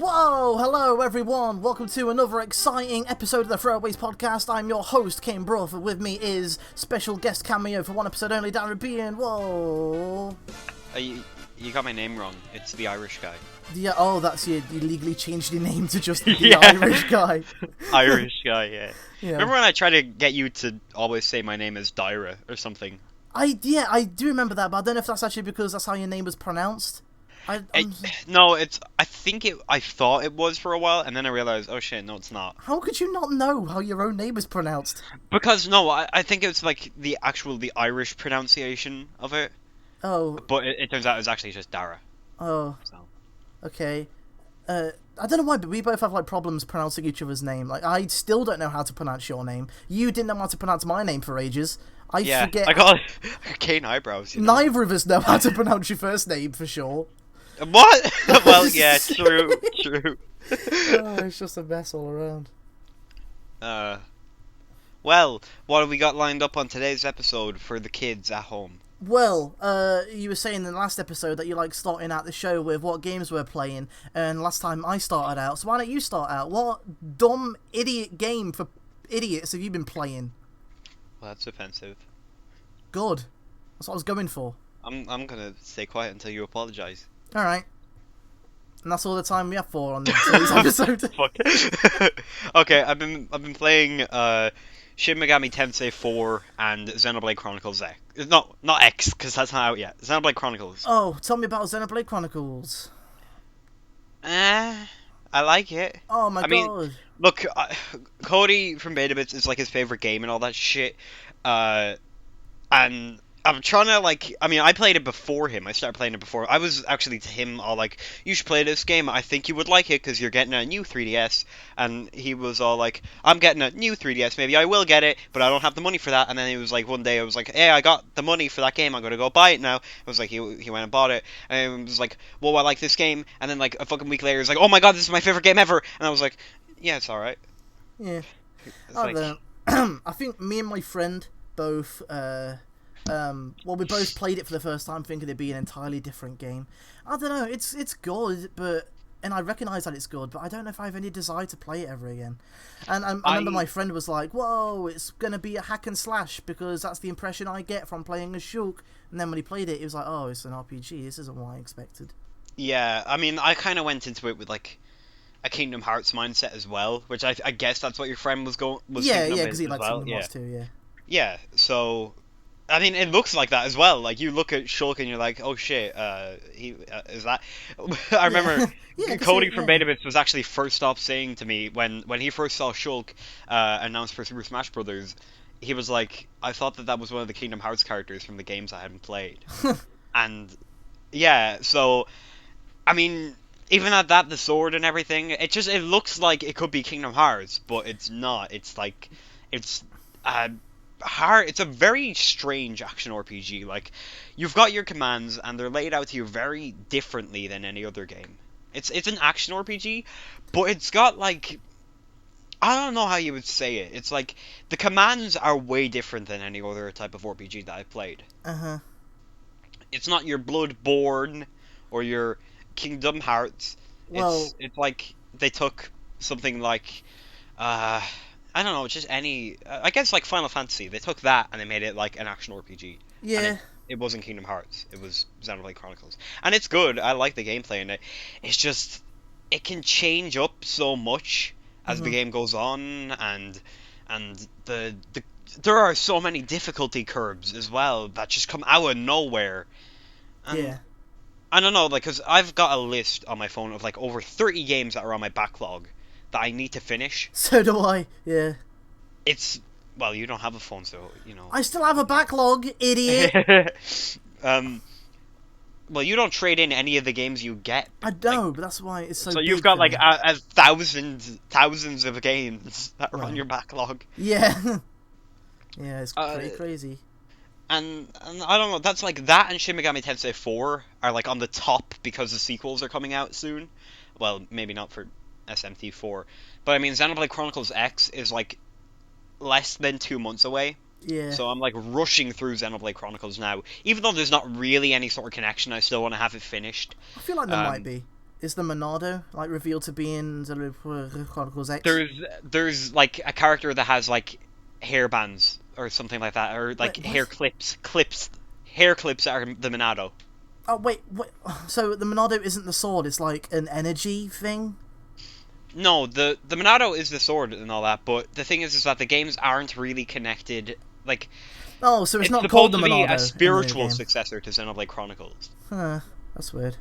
Whoa! Hello everyone! Welcome to another exciting episode of the Throwaways Podcast. I'm your host, Kane Brough, and with me is special guest cameo for one episode only, Darren Bean. Whoa! You got my name wrong. It's the Irish guy. Yeah, oh, that's you legally changed your name to just the Yeah. Irish guy. Irish guy, yeah. Yeah. Remember when I tried to get you to always say my name is Dyra or something? I do remember that, but I don't know if that's actually because that's how your name was pronounced. No, I thought it was for a while, and then I realized, oh shit, no, it's not. How could you not know how your own name is pronounced? Because, no, I think it's like the Irish pronunciation of it. Oh. But it turns out it was actually just Dara. Oh. So. Okay. I don't know why, but we both have like problems pronouncing each other's name. Like, I still don't know how to pronounce your name. You didn't know how to pronounce my name for ages. I forget. I got Kane eyebrows. You know? Neither of us know how to pronounce your first name for sure. What? Well, yeah, true. Oh, it's just a mess all around. Well, what have we got lined up on today's episode for the kids at home? Well, you were saying in the last episode that you like starting out the show with what games we're playing, and last time I started out, so why don't you start out? What dumb idiot game for idiots have you been playing? Well, that's offensive. Good. That's what I was going for. I'm gonna stay quiet until you apologize. Alright. And that's all the time we have for on today's episode. Fuck. Okay, I've been playing Shin Megami Tensei 4 and Xenoblade Chronicles X. No, not X, because that's not out yet. Xenoblade Chronicles. Oh, tell me about Xenoblade Chronicles. I like it. Oh my god. Mean, look, Cody from Beta Bits is like his favorite game and all that shit. And I'm trying to, like, I played it before him. I started playing it before. I was actually to him all like, you should play this game. I think you would like it because you're getting a new 3DS. And he was all like, I'm getting a new 3DS. Maybe I will get it, but I don't have the money for that. And then he was like, one day I was like, hey, I got the money for that game. I'm going to go buy it now. I was like, he went and bought it. And he was like, whoa, I like this game. And then like a fucking week later, he's like, oh my god, this is my favorite game ever. And I was like, yeah, it's alright. Yeah. Like... I think me and my friend both... well, we both played it for the first time, thinking it'd be an entirely different game. I don't know. It's good, and I recognise that it's good, but I don't know if I have any desire to play it ever again. And I remember my friend was like, "Whoa, it's gonna be a hack and slash," because that's the impression I get from playing a Shulk. And then when he played it, he was like, "Oh, it's an RPG. This isn't what I expected." Yeah, I kind of went into it with like a Kingdom Hearts mindset as well, which I guess that's what your friend was yeah, thinking of because he likes well. Kingdom Hearts too. Yeah. Yeah, so. I mean, it looks like that as well. Like, you look at Shulk and you're like, oh shit, is that... I remember Cody from Beta Bits was actually first off saying to me, when he first saw Shulk announced for Super Smash Brothers, he was like, I thought that was one of the Kingdom Hearts characters from the games I hadn't played. And, yeah, so, I mean, even at that, the sword and everything, it looks like it could be Kingdom Hearts, but it's not. It's like, it's a very strange action RPG. Like, you've got your commands and they're laid out to you very differently than any other game. It's an action RPG, but it's got like, I don't know how you would say it. It's like the commands are way different than any other type of RPG that I've played. It's not your Bloodborne or your Kingdom Hearts. Well, it's like they took something like I don't know, just any... I guess like Final Fantasy. They took that and they made it like an action RPG. Yeah. And it wasn't Kingdom Hearts. It was Xenoblade Chronicles. And it's good. I like the gameplay in it. It's just... It can change up so much as the game goes on. And there are so many difficulty curves as well that just come out of nowhere. And yeah. I don't know, like, because I've got a list on my phone of like over 30 games that are on my backlog that I need to finish. So do I, yeah. It's... Well, you don't have a phone, so, you know... I still have a backlog, idiot! Well, you don't trade in any of the games you get. I know, but that's why it's so So big you've got, for like, me. thousands of games that are on your backlog. Yeah. Yeah, it's pretty crazy. And I don't know, that's like... That and Shin Megami Tensei 4 are, like, on the top because the sequels are coming out soon. Well, maybe not for... SMT4. But I mean, Xenoblade Chronicles X is like less than 2 months away. Yeah. So I'm like rushing through Xenoblade Chronicles now. Even though there's not really any sort of connection, I still want to have it finished. I feel like there might be. Is the Monado like revealed to be in Xenoblade Chronicles X? There's like a character that has like hair bands or something like that, or like Wait, hair hair clips are the Monado. Oh wait. So the Monado isn't the sword; it's like an energy thing. No, the Monado is the sword and all that, but the thing is that the games aren't really connected. Like, oh, so it's not called the Monado. It's supposed to be a spiritual successor to Xenoblade Chronicles. Huh, that's weird.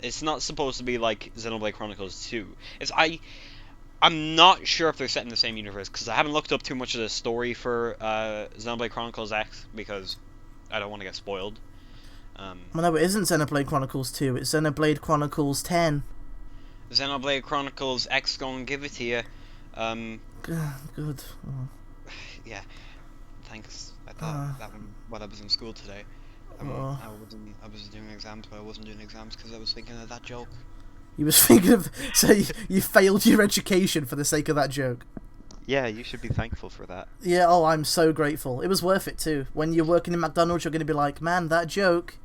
It's not supposed to be like Xenoblade Chronicles 2. I'm not sure if they're set in the same universe, because I haven't looked up too much of the story for Xenoblade Chronicles X, because I don't want to get spoiled. Well, no, it isn't Xenoblade Chronicles 2, it's Xenoblade Chronicles 10. Xenoblade Chronicles X gonna give it to you. Good. Oh. Yeah, thanks. I thought that when I was in school today. I was doing exams, but I wasn't doing exams because I was thinking of that joke. You was thinking of... So you failed your education for the sake of that joke? Yeah, you should be thankful for that. Yeah, oh, I'm so grateful. It was worth it too. When you're working in McDonald's, you're going to be like, man, that joke...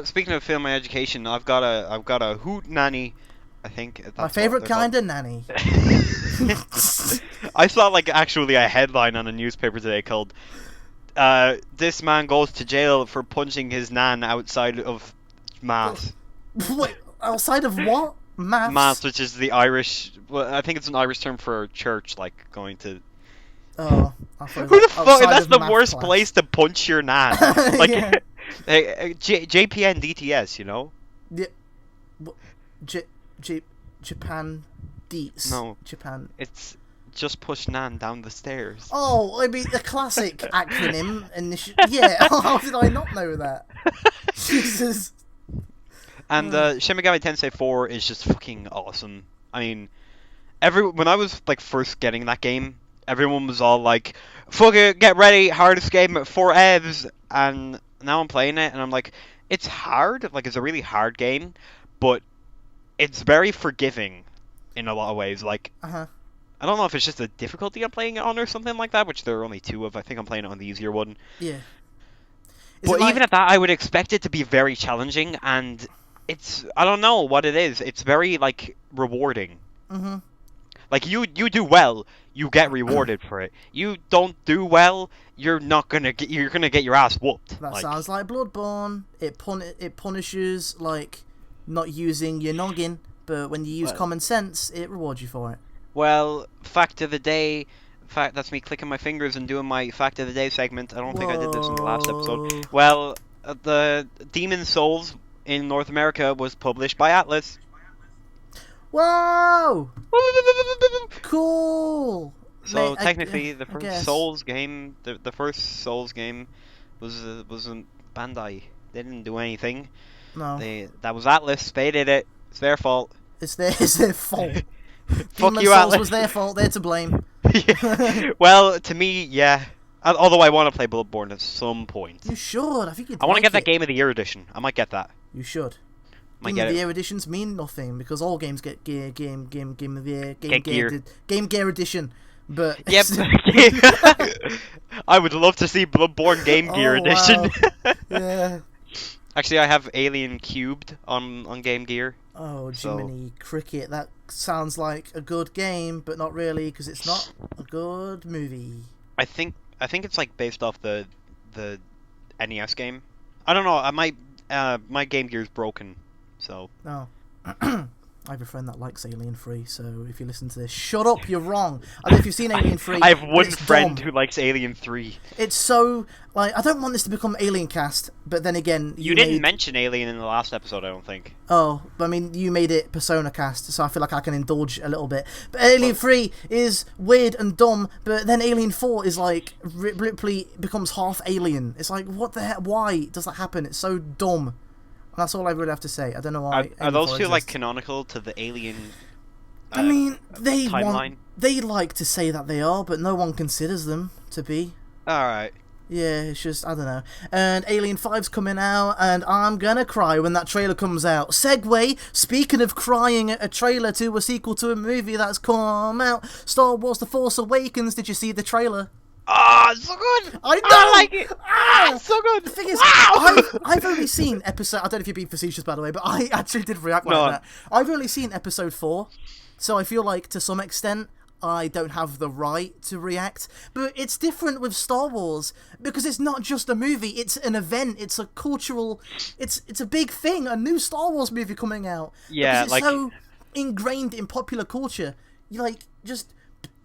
Speaking of failing my education, I've got a hoot nanny, I think. That's my favourite kind of nanny. I saw like actually a headline on a newspaper today called this man goes to jail for punching his nan outside of mass. Wait, outside of what? Mass? Mass, which is the Irish... Well, I think it's an Irish term for church, like going to... Oh, who the fuck? That's the worst place to punch your nan. Like, yeah. JPN DTS, you know? Yeah. Japan Deets. No. Japan. It's just push nan down the stairs. Oh, I mean, the classic acronym. Yeah, how did I not know that? Jesus. And Shin Megami Tensei 4 is just fucking awesome. I mean, when I was like first getting that game, everyone was all like, "Fuck it, get ready, hardest game for evs." And now I'm playing it, and I'm like, it's hard. Like, it's a really hard game, but it's very forgiving in a lot of ways. Like, I don't know if it's just the difficulty I'm playing it on or something like that, which there are only 2 of. I think I'm playing it on the easier one. Yeah. But even at that, I would expect it to be very challenging, and I don't know what it is. It's very, like, rewarding. Mm-hmm. Like, you do well, you get rewarded for it. You don't do well, you're gonna get your ass whooped. That sounds like Bloodborne. It punishes, like, not using your noggin, but when you use common sense, it rewards you for it. Well, fact of the day... that's me clicking my fingers and doing my fact of the day segment. I don't think I did this in the last episode. Well, the Demon Souls in North America was published by Atlas. Whoa! Cool! So technically, the first Souls game, the first Souls game, wasn't Bandai. They didn't do anything. No. That was Atlas. They did it. It's their fault. It's their fault. Fuck Demon you, Souls Atlas. was their fault. They're to blame. Yeah. Well, to me, yeah. Although I want to play Bloodborne at some point. You should. I think you'd I want to get that it. Game of the Year edition. I might get that. You should. Might Game of the Year editions mean nothing because all games get Game of the Year, Game Gear edition. But yep. I would love to see Bloodborne Game Gear edition. Wow. Yeah. Actually, I have Alien Cubed on Game Gear. Oh, Jiminy Cricket. That sounds like a good game, but not really because it's not a good movie. I think it's like based off the NES game. I don't know. My Game Gear's broken, so. Oh. I have a friend that likes Alien 3, so if you listen to this, shut up, you're wrong. I don't know if you've seen Alien 3. I have one friend who likes Alien 3. It's so, like, I don't want this to become Alien Cast, but then again... You didn't mention Alien in the last episode, I don't think. Oh, but I mean, you made it Persona Cast, so I feel like I can indulge a little bit. But Alien 3 is weird and dumb, but then Alien 4 is like, Ripley becomes half alien. It's like, what the heck, why does that happen? It's so dumb. That's all I really have to say. I don't know why. Are those two like canonical to the Alien? I mean, timeline? They like to say that they are, but no one considers them to be. All right. Yeah, it's just I don't know. And Alien 5's coming out, and I'm gonna cry when that trailer comes out. Segue. Speaking of crying at a trailer to a sequel to a movie that's come out, Star Wars: The Force Awakens. Did you see the trailer? Ah, it's so good. I know. I like it. It's so good. The thing is, wow. I've only seen episode. I don't know if you're being facetious, by the way, but I actually did react like that. I've only seen episode 4, so I feel like to some extent I don't have the right to react. But it's different with Star Wars because it's not just a movie; it's an event. It's a cultural. It's a big thing. A new Star Wars movie coming out. Yeah, because it's so ingrained in popular culture. You like just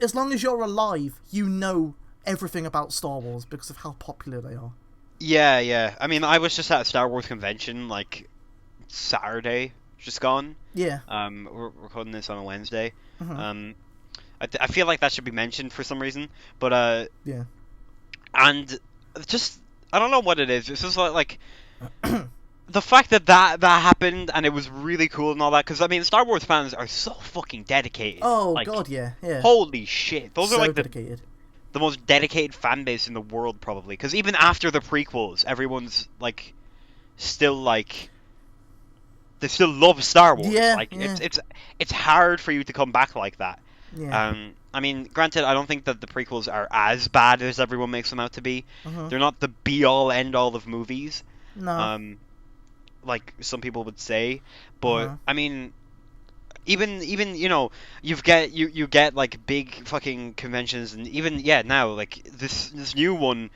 as long as you're alive, you know everything about Star Wars because of how popular they are. Yeah. I mean, I was just at a Star Wars convention like Saturday, just gone. Yeah. We're recording this on a Wednesday. Mm-hmm. I feel like that should be mentioned for some reason, but yeah. And just I don't know what it is. It's just like the fact that happened and it was really cool and all that. Because I mean, Star Wars fans are so fucking dedicated. Oh like, god, yeah. Holy shit, those so are like dedicated. The most dedicated fan base in the world, probably. Because even after the prequels, everyone's like still like they still love Star Wars. Yeah, like yeah. it's hard for you to come back like that. Yeah. I mean, granted, I don't think that the prequels are as bad as everyone makes them out to be. Uh-huh. They're not the be-all, end-all of movies. No. Like some people would say, but Uh-huh. I mean, even you know, you get like big fucking conventions, and even now like this new one,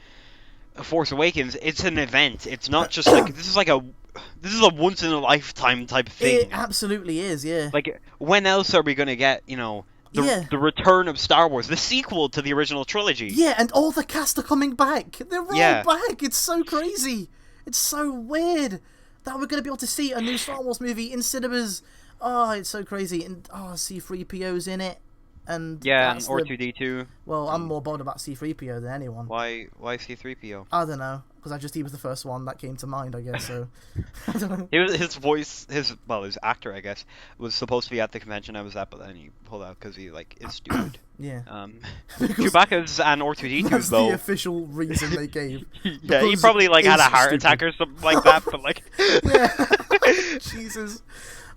Force Awakens, it's an event. It's not just like this is a once in a lifetime type of thing. It absolutely is, yeah. Like, when else are we gonna get, you know, the return of Star Wars, the sequel to the original trilogy? Yeah, and all the cast are coming back. They're all Yeah. back. It's so crazy. It's so weird that we're gonna be able to see a new Star Wars movie in cinemas. Oh, it's so crazy. And C-3PO's in it. And Yeah, and that's R2D2. Well, I'm more bothered about C-3PO than anyone. Why C-3PO? I don't know, because he was the first one that came to mind, I guess. So I don't know. His voice, his actor, I guess, was supposed to be at the convention I was at, but then he pulled out because he like is stupid. Yeah. Chewbacca's and R2D2 That's though. the official reason they gave. Yeah, he probably like had a heart attack or something like that, but like. Yeah. Jesus.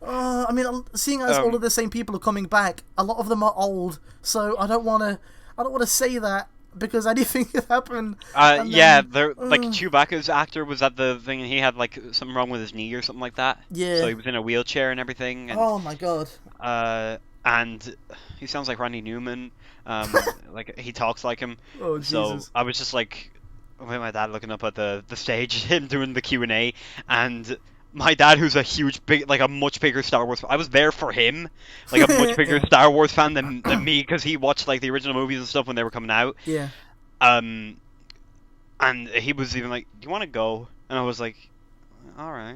I mean, seeing as all of the same people are coming back, a lot of them are old, so I don't want to say that because anything could happen. Yeah, like Chewbacca's actor was at the thing, and he had like something wrong with his knee or something like that. Yeah. So he was in a wheelchair and everything. And, oh my god. And he sounds like Randy Newman. Like he talks like him. Oh Jesus. So I was just like, with my dad looking up at the stage, him doing the Q&A, and my dad, who's a much bigger Star Wars fan, I was there for him, like a much bigger Star Wars fan than me, because he watched like the original movies and stuff when they were coming out. Yeah. And he was even like, "Do you want to go?" And I was like, "All right."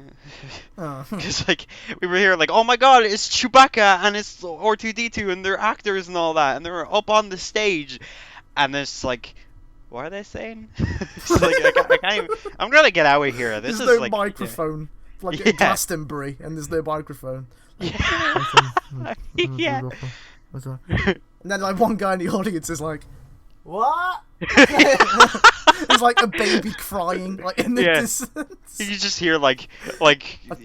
Because like we were here like, "Oh my god, it's Chewbacca and it's R2D2 and they're actors and all that, and they're up on the stage," and it's like, what are they saying? It's like, I can't even, I'm gonna get out of here. There's is no like microphone. Like at Glastonbury, and there's no microphone. Yeah. And then like one guy in the audience is like, "What?" There's like a baby crying like in the distance. You just hear like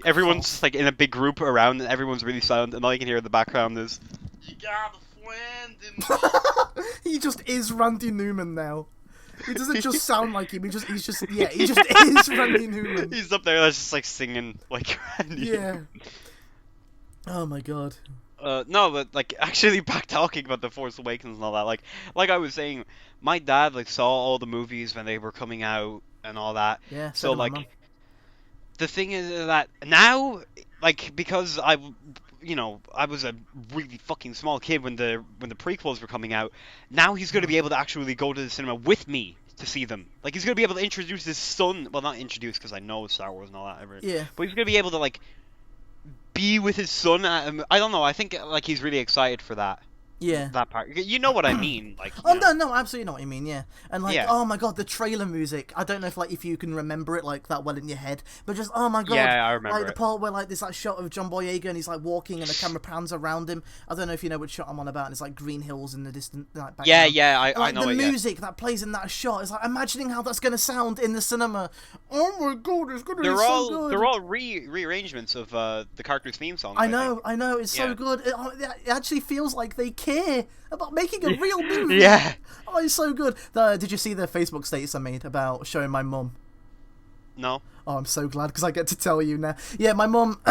everyone's just, like in a big group around, and everyone's really silent, and all you can hear in the background is, "You got a friend in me." He just is Randy Newman now. He doesn't just sound like him. He just is Randy Newman. He's up there, just like singing like Randy. Yeah. Oh my god. No, but like actually back talking about the Force Awakens and all that. Like I was saying, my dad like saw all the movies when they were coming out and all that. Yeah. So like, the thing is that now, like, because I was a really fucking small kid when the prequels were coming out. Now he's going to be able to actually go to the cinema with me to see them. Like, he's going to be able to introduce his son. Well, not introduce, because I know Star Wars and all that. Yeah. But he's going to be able to like be with his son. I don't know. I think like he's really excited for that. Yeah. That part. You know what I mean? Like. Oh no, absolutely know what you mean. Yeah. And like, yeah. Oh my god, the trailer music. I don't know if you can remember it like that well in your head, but just oh my god. Yeah, I remember. Like the part where like there's that shot of John Boyega and he's like walking and the camera pans around him. I don't know if you know which shot I'm on about. And it's like green hills in the distant like background. Yeah. I know the it. music that plays in that shot is like imagining how that's gonna sound in the cinema. Oh my god, it's gonna be so good. They're all rearrangements of the character's theme song. I know. It's so good. It actually feels like they care about making a real movie. Yeah. Oh, it's so good. Did you see the Facebook status I made about showing my mum? No. Oh, I'm so glad because I get to tell you now. Yeah, my mum,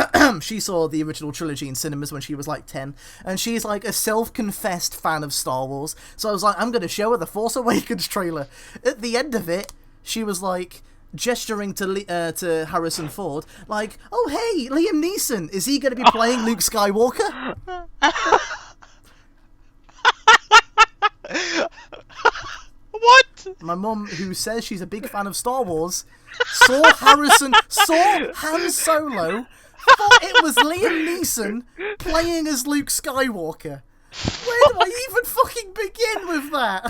she saw the original trilogy in cinemas when she was like 10, and she's like a self-confessed fan of Star Wars. So I was like, I'm going to show her the Force Awakens trailer. At the end of it, she was like gesturing to Harrison Ford, like, "Oh hey, Liam Neeson, is he going to be playing Luke Skywalker?" What? My mum, who says she's a big fan of Star Wars, saw Han Solo, thought it was Liam Neeson playing as Luke Skywalker. Where do I even fucking begin with that?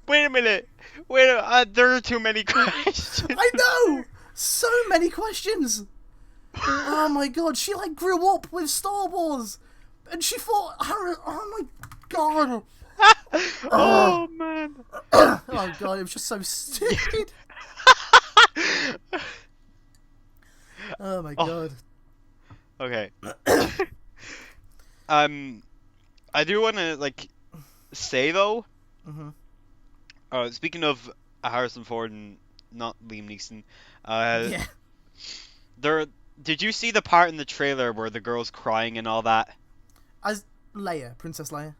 Wait a minute. There are too many questions. I know! So many questions! Oh my god, she like grew up with Star Wars! And she thought, oh my god! Oh man. Oh god, it was just so stupid. Oh my god. Okay. I do want to like say though. Speaking of Harrison Ford and not Liam Neeson, Yeah. Did you see the part in the trailer where the girl's crying and all that? As Leia, Princess Leia.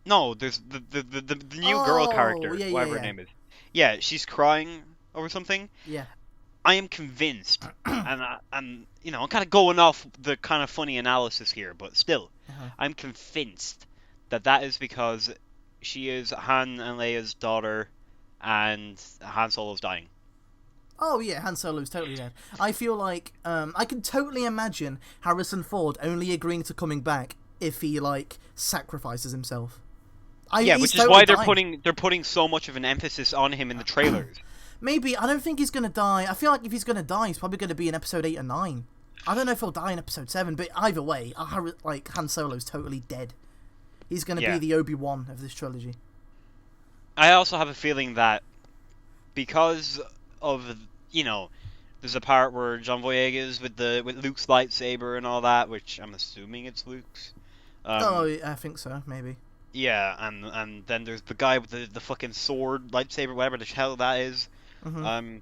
No, there's the new girl character, yeah, whatever her name is. Yeah, she's crying over something. Yeah. I am convinced, and you know, I'm kind of going off the kind of funny analysis here, but still, I'm convinced that is because she is Han and Leia's daughter, and Han Solo's dying. Oh yeah, Han Solo's totally dead. I feel like I can totally imagine Harrison Ford only agreeing to coming back if he like sacrifices himself. Which is why they're putting so much of an emphasis on him in the trailers. Maybe, I don't think he's gonna die. I feel like if he's gonna die, he's probably gonna be in episode 8 or 9. I don't know if he'll die in episode 7, but either way, like Han Solo's totally dead. He's gonna be the Obi-Wan of this trilogy. I also have a feeling that because of, you know, there's a part where John Boyega is with Luke's lightsaber and all that, which I'm assuming it's Luke's. I think so, maybe. Yeah, and then there's the guy with the fucking sword, lightsaber, whatever the hell that is. The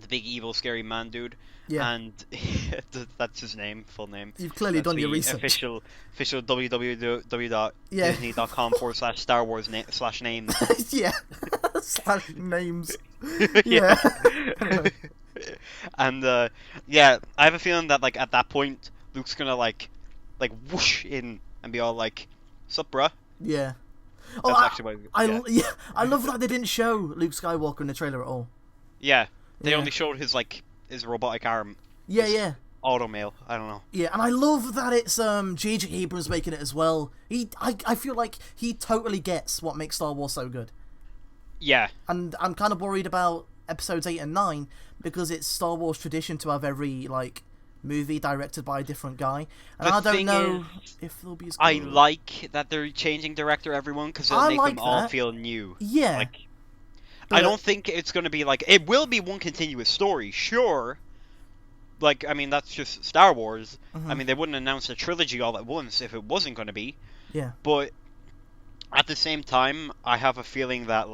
big evil scary man dude. Yeah. And that's his name, full name. You've clearly done your research. Official www.disney.com/Star Wars /names. Yeah. /names. Yeah. And I have a feeling that like at that point Luke's gonna like whoosh in and be all like, "Sup, bruh?" Yeah. That's actually what I love that they didn't show Luke Skywalker in the trailer at all. Yeah. They only showed his robotic arm. Yeah. Automail. I don't know. Yeah, and I love that it's J.J. Abrams making it as well. I feel like he totally gets what makes Star Wars so good. Yeah. And I'm kind of worried about episodes 8 and 9 because it's Star Wars tradition to have every movie directed by a different guy, and I don't know if they'll be as good. I like that they're changing director everyone because it'll make them all feel new. Yeah. I don't think it's going to be it will be one continuous story, sure. I mean, that's just Star Wars. I mean, they wouldn't announce a trilogy all at once if it wasn't going to be. Yeah. But at the same time, I have a feeling that,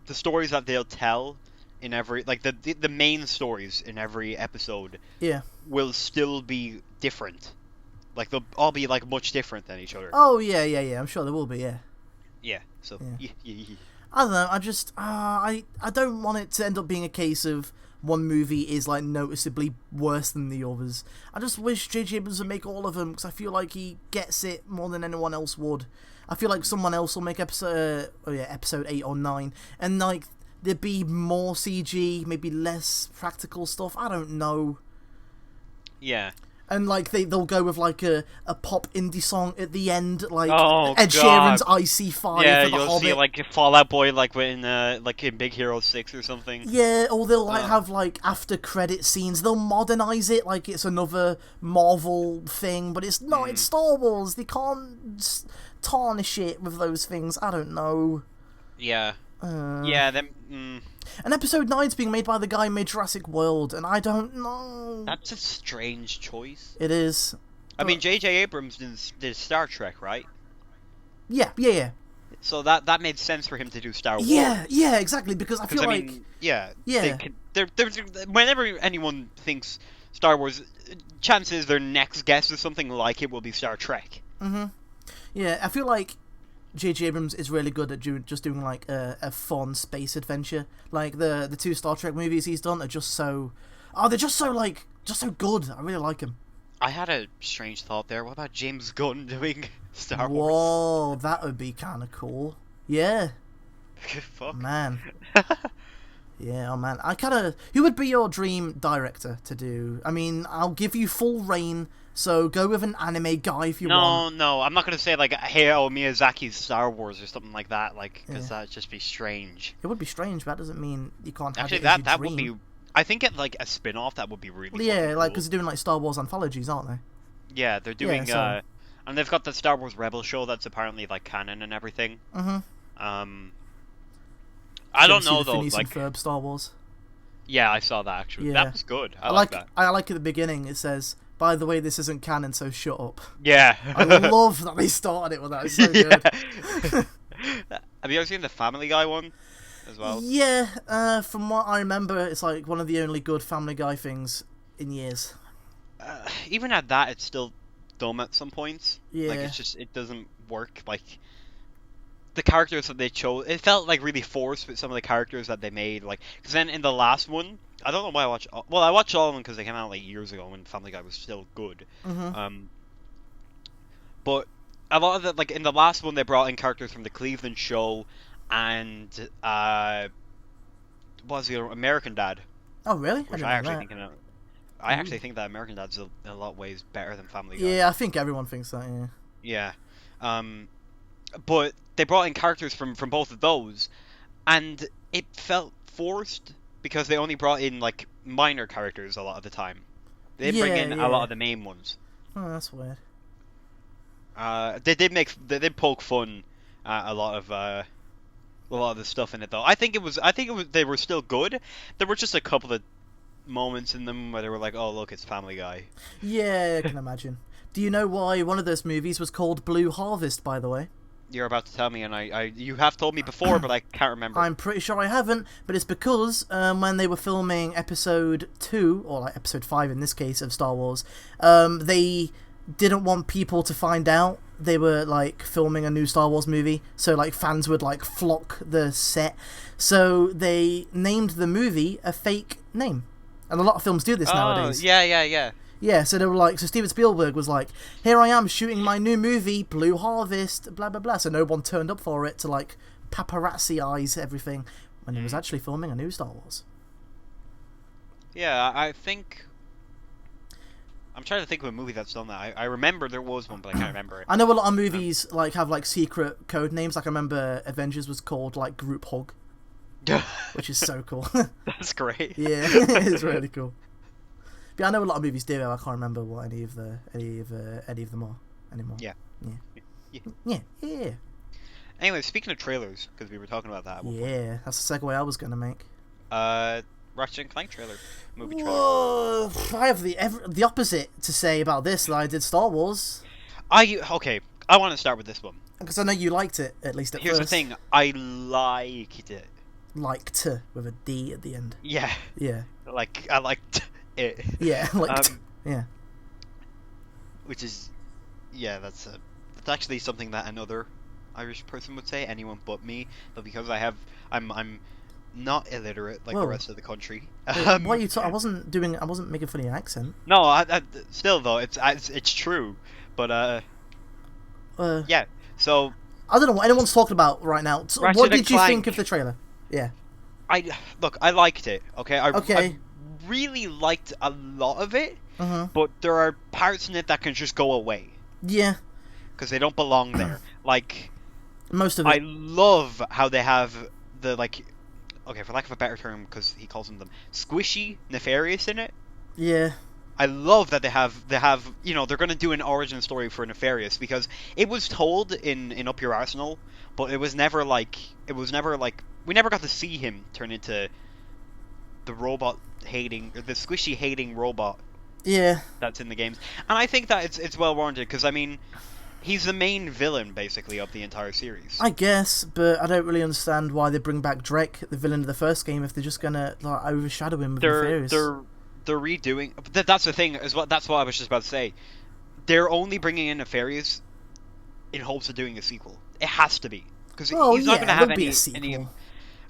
the stories that they'll tell in every, the main stories in every episode will still be different. They'll all be, much different than each other. Oh, yeah. I'm sure there will be, yeah. Yeah, so, yeah. I don't know, I just, I don't want it to end up being a case of one movie is, noticeably worse than the others. I just wish J.J. Abrams would make all of them, because I feel like he gets it more than anyone else would. I feel like someone else will make episode 8 or 9, and, there'd be more CG, maybe less practical stuff, I don't know. Yeah. And, they'll go with, a pop indie song at the end, Ed Sheeran's Icy Fire yeah, for the you'll Hobbit. see, Fall Out Boy, in Big Hero 6 or something. Yeah, or they'll, have, after credit scenes. They'll modernize it like it's another Marvel thing, but it's not, it's Star Wars. They can't tarnish it with those things. I don't know. Yeah. And episode 9's being made by the guy who made Jurassic World, and I don't know. That's a strange choice. It is. I mean, J.J. Abrams did Star Trek, right? Yeah. So that made sense for him to do Star Wars. Yeah, exactly. Because I feel like, yeah. yeah, Whenever anyone thinks Star Wars, chances their next guess is something like it will be Star Trek. yeah. I feel like J.J. Abrams is really good at just doing like a fun space adventure. Like the 2 Star Trek movies he's done are just so, they're just so good. I really like them. I had a strange thought there. What about James Gunn doing Star Wars? Whoa, that would be kind of cool. Yeah. Fuck. Man. Yeah, oh man. Who would be your dream director to do? I mean, I'll give you full reign, so go with an anime guy if you want. No, I'm not gonna say like Hayao Miyazaki's Star Wars or something like that, like, because that'd just be strange. It would be strange, but that doesn't mean you can't have Actually, it as your that dream. would be. I think it like a spin-off that would be really. Yeah, cool. like because they're doing like Star Wars anthologies, aren't they? Yeah, they're doing. Yeah, so... and they've got the Star Wars Rebel show that's apparently like canon and everything. I don't know though. Phineas like and Ferb Star Wars. Yeah, I saw that actually. Yeah. That was good. I like that. I like at the beginning it says, "By the way, this isn't canon, so shut up." Yeah. I love that they started it with that. It's so good. Have you ever seen the Family Guy one as well? Yeah, from what I remember, it's like one of the only good Family Guy things in years. Even at that, it's still dumb at some points. Yeah. Like, it's just, it doesn't work. Like, the characters that they chose, it felt like really forced with some of the characters that they made. Like, because then in the last one, I don't know why I watched. Well, I watched all of them because they came out like years ago when Family Guy was still good. But a lot of the, like, in the last one, they brought in characters from the Cleveland Show and what was the other, American Dad. Oh really? Which I actually think that American Dad's a lot of ways better than Family Guy. Yeah, I think everyone thinks that. Yeah. Yeah. But they brought in characters from both of those, and it felt forced because they only brought in like minor characters a lot of the time. They didn't bring in a lot of the main ones. Oh, that's weird. They did poke fun at a lot of the stuff in it though. I think they were still good. There were just a couple of moments in them where they were like, "Oh, look, it's Family Guy." Yeah, I can imagine. Do you know why one of those movies was called Blue Harvest, by the way? You're about to tell me, and you have told me before, but I can't remember. I'm pretty sure I haven't, but it's because when they were filming episode 2, or like episode 5 in this case, of Star Wars, they didn't want people to find out they were like filming a new Star Wars movie, so like fans would like flock the set, so they named the movie a fake name. And a lot of films do this nowadays. Yeah, so they were like, so Steven Spielberg was like, "Here I am shooting my new movie, Blue Harvest, blah blah blah." So no one turned up for it to like paparazzi-ize everything when he was actually filming a new Star Wars. Yeah, I think I'm trying to think of a movie that's done that. I remember there was one, but I can't remember it. I know a lot of movies like have like secret code names. Like I remember Avengers was called like Group Hug, which is so cool. That's great. Yeah, it's really cool. But I know a lot of movies do. I can't remember what any of them are anymore. Yeah. Anyway, speaking of trailers, because we were talking about that. Yeah, that's the segue I was gonna make. Ratchet and Clank movie trailer. Whoa, I have the opposite to say about this that I did Star Wars. I want to start with this one because I know you liked it at least at Here's first. the thing, I liked it. Liked with a D at the end. Yeah. Like I liked it. Yeah, yeah. Which is, that's actually something that another Irish person would say, anyone but me, but because I'm not illiterate like the rest of the country. Wait, what are you I wasn't making fun of your accent. No, I still though it's true, but yeah. So I don't know what anyone's talking about right now. Ratchet what did you Clank. think of the trailer? Yeah. I liked it. Okay. I really liked a lot of it, but there are parts in it that can just go away. Yeah. Because they don't belong there. Like most of it. I love how they have the okay, for lack of a better term, because he calls them squishy nefarious in it. Yeah. I love that they have they're gonna do an origin story for Nefarious, because it was told in Up Your Arsenal, but it was never like we never got to see him turn into the squishy hating robot. Yeah. That's in the games, and I think that it's well warranted, because I mean, He's the main villain, basically, of the entire series. I guess, but I don't really understand why they bring back Drek, the villain of the first game, if they're just gonna like overshadow him with Nefarious. They're redoing. But that's the thing. That's what I was just about to say. They're only bringing in Nefarious in hopes of doing a sequel. It has to be, because he's not going to have any.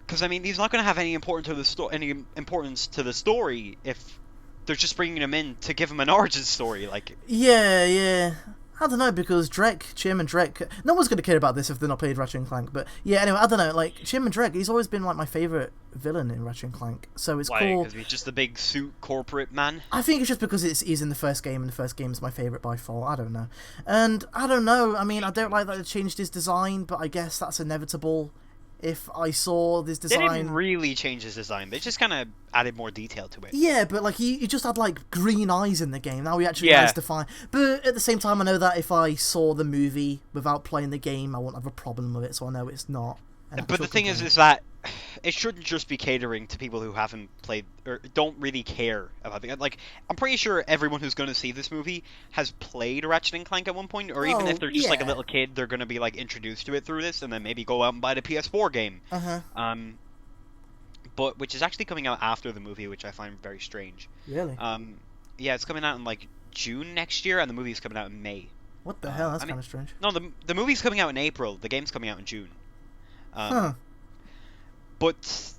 Because I mean, he's not going to have any importance to the story if they're just bringing him in to give him an origin story. Like, yeah. I don't know, because Chairman Drek, no one's going to care about this if they're not played Ratchet and Clank, but yeah, anyway, I don't know, like, Chairman Drek, he's always been, like, my favourite villain in Ratchet and Clank, so it's cool. Because he's just the big suit corporate man? I think it's just because he's in the first game, and the first game is my favourite by far, I don't know. And, I don't know, I mean, I don't like that they changed his design, but I guess that's inevitable. If I saw this design... They didn't really change his design. They just kind of added more detail to it. Yeah, but like he just had like green eyes in the game. Now he actually has defined. But at the same time, I know that if I saw the movie without playing the game, I won't have a problem with it. So I know it's not. But the thing is that it shouldn't just be catering to people who haven't played or don't really care about it. Like, I'm pretty sure everyone who's going to see this movie has played Ratchet and Clank at one point, or even if they're just like a little kid, they're going to be like introduced to it through this, and then maybe go out and buy the PS4 game. But which is actually coming out after the movie, which I find very strange. Really? Yeah, it's coming out in like June next year, and the movie's coming out in May. What the hell? That's kind of strange. No, the movie's coming out in April. The game's coming out in June. But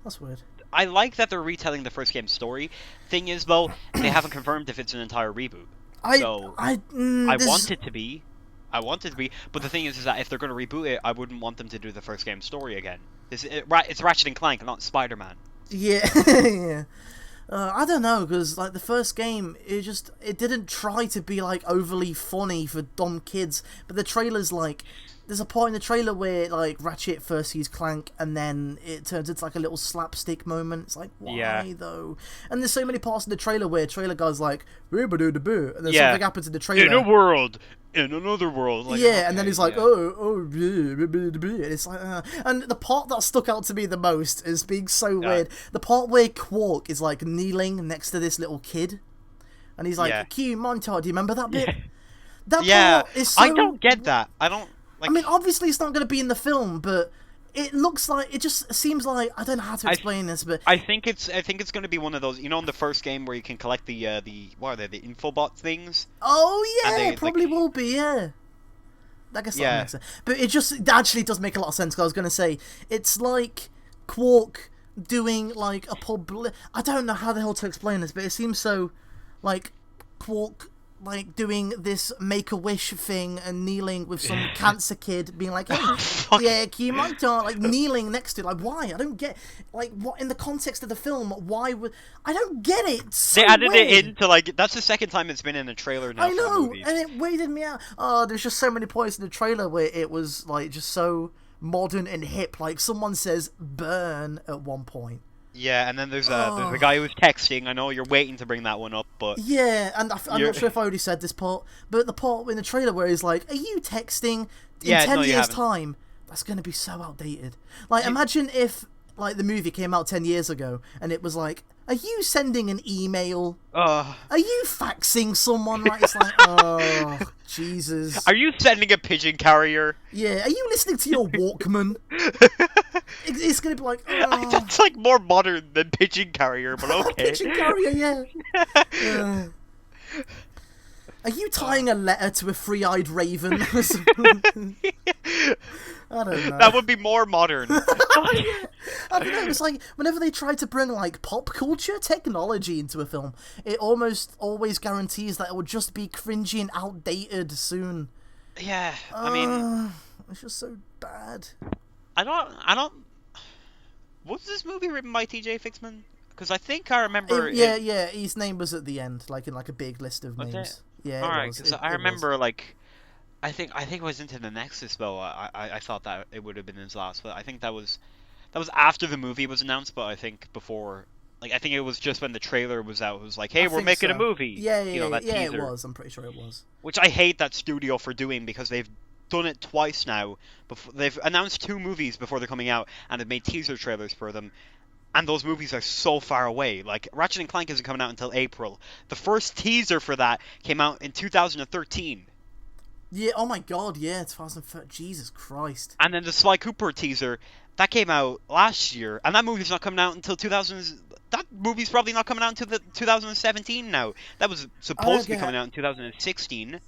that's weird. I like that they're retelling the first game's story. Thing is, though, they haven't confirmed if it's an entire reboot. I want it to be. But the thing is that if they're going to reboot it, I wouldn't want them to do the first game's story again. It's Ratchet and Clank, not Spider-Man. Yeah, yeah. I don't know, because like the first game, it didn't try to be like overly funny for dumb kids. But the trailer's like, there's a point in the trailer where like Ratchet first sees Clank, and then it turns into like a little slapstick moment. It's like, why though? And there's so many parts in the trailer where trailer guy's like, and then something happens in the trailer. In another world. Like, and then he's like, and it's like, and the part that stuck out to me the most is being so weird. The part where Quark is like kneeling next to this little kid, and he's like, Q Montar, do you remember that bit? Yeah. That part is so... I don't get that. I don't... Like... I mean, obviously it's not going to be in the film, but it looks like, it just seems like, I don't know how to explain this, but... I think it's going to be one of those, you know, in the first game where you can collect the what are they, the infobot things? Oh, yeah, it probably will be, yeah. I guess that makes sense. But it actually does make a lot of sense, because I was going to say, it's like Quark doing, like, a I don't know how the hell to explain this, but it seems so, like, Quark... like doing this Make-A-Wish thing and kneeling with some cancer kid, being like, "Hey, Q Montar," like kneeling next to it. Like, why? I don't get. Like, what in the context of the film? Why would I don't get it? It's so they added weird. it into like that's the second time it's been in a trailer now. I know, and it weirded me out. Oh, there's just so many points in the trailer where it was like just so modern and hip. Like someone says "burn" at one point. Yeah, and then there's a guy who's texting. I know you're waiting to bring that one up, but... Yeah, and I'm not sure if I already said this part, but the part in the trailer where he's like, are you texting in 10 years' time? That's going to be so outdated. Like, imagine if, like, the movie came out 10 years ago, and it was like, are you sending an email? Are you faxing someone? Right? It's like, oh, Jesus. Are you sending a pigeon carrier? Yeah, are you listening to your Walkman? It's going to be like, oh. That's like more modern than pigeon carrier, but okay. Pigeon carrier, yeah. Are you tying a letter to a three-eyed raven? I don't know. That would be more modern. I don't know, it's like, whenever they try to bring, like, pop culture technology into a film, it almost always guarantees that it will just be cringy and outdated soon. Yeah, I mean... It's just so bad. I don't... Was this movie written by TJ Fixman? Because I think I remember... Yeah, his name was at the end, like, in, like, a big list of names. Yeah, alright, because I remember, like... I think it was Into the Nexus though. I thought that it would have been his last, but I think that was after the movie was announced. But I think before, like, I think it was just when the trailer was out. It was like, hey, we're making a movie. Yeah, that teaser. It was. I'm pretty sure it was. Which I hate that studio for doing, because they've done it twice now. They've announced 2 movies before they're coming out, and they've made teaser trailers for them. And those movies are so far away. Like, Ratchet and Clank isn't coming out until April. The first teaser for that came out in 2013. Yeah, oh my god, yeah, 2013. Jesus Christ. And then the Sly Cooper teaser, that came out last year. And that movie's not coming out until 2000... That movie's probably not coming out until 2017 now. That was supposed to be coming out in 2016.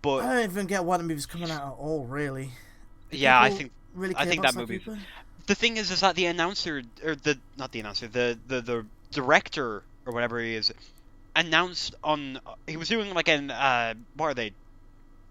But I don't even get why the movie's coming out at all, really. Yeah, I think that Sly movie... Cooper? The thing is that the announcer, or not the announcer, the director, or whatever he is, announced on... He was doing like an... what are they?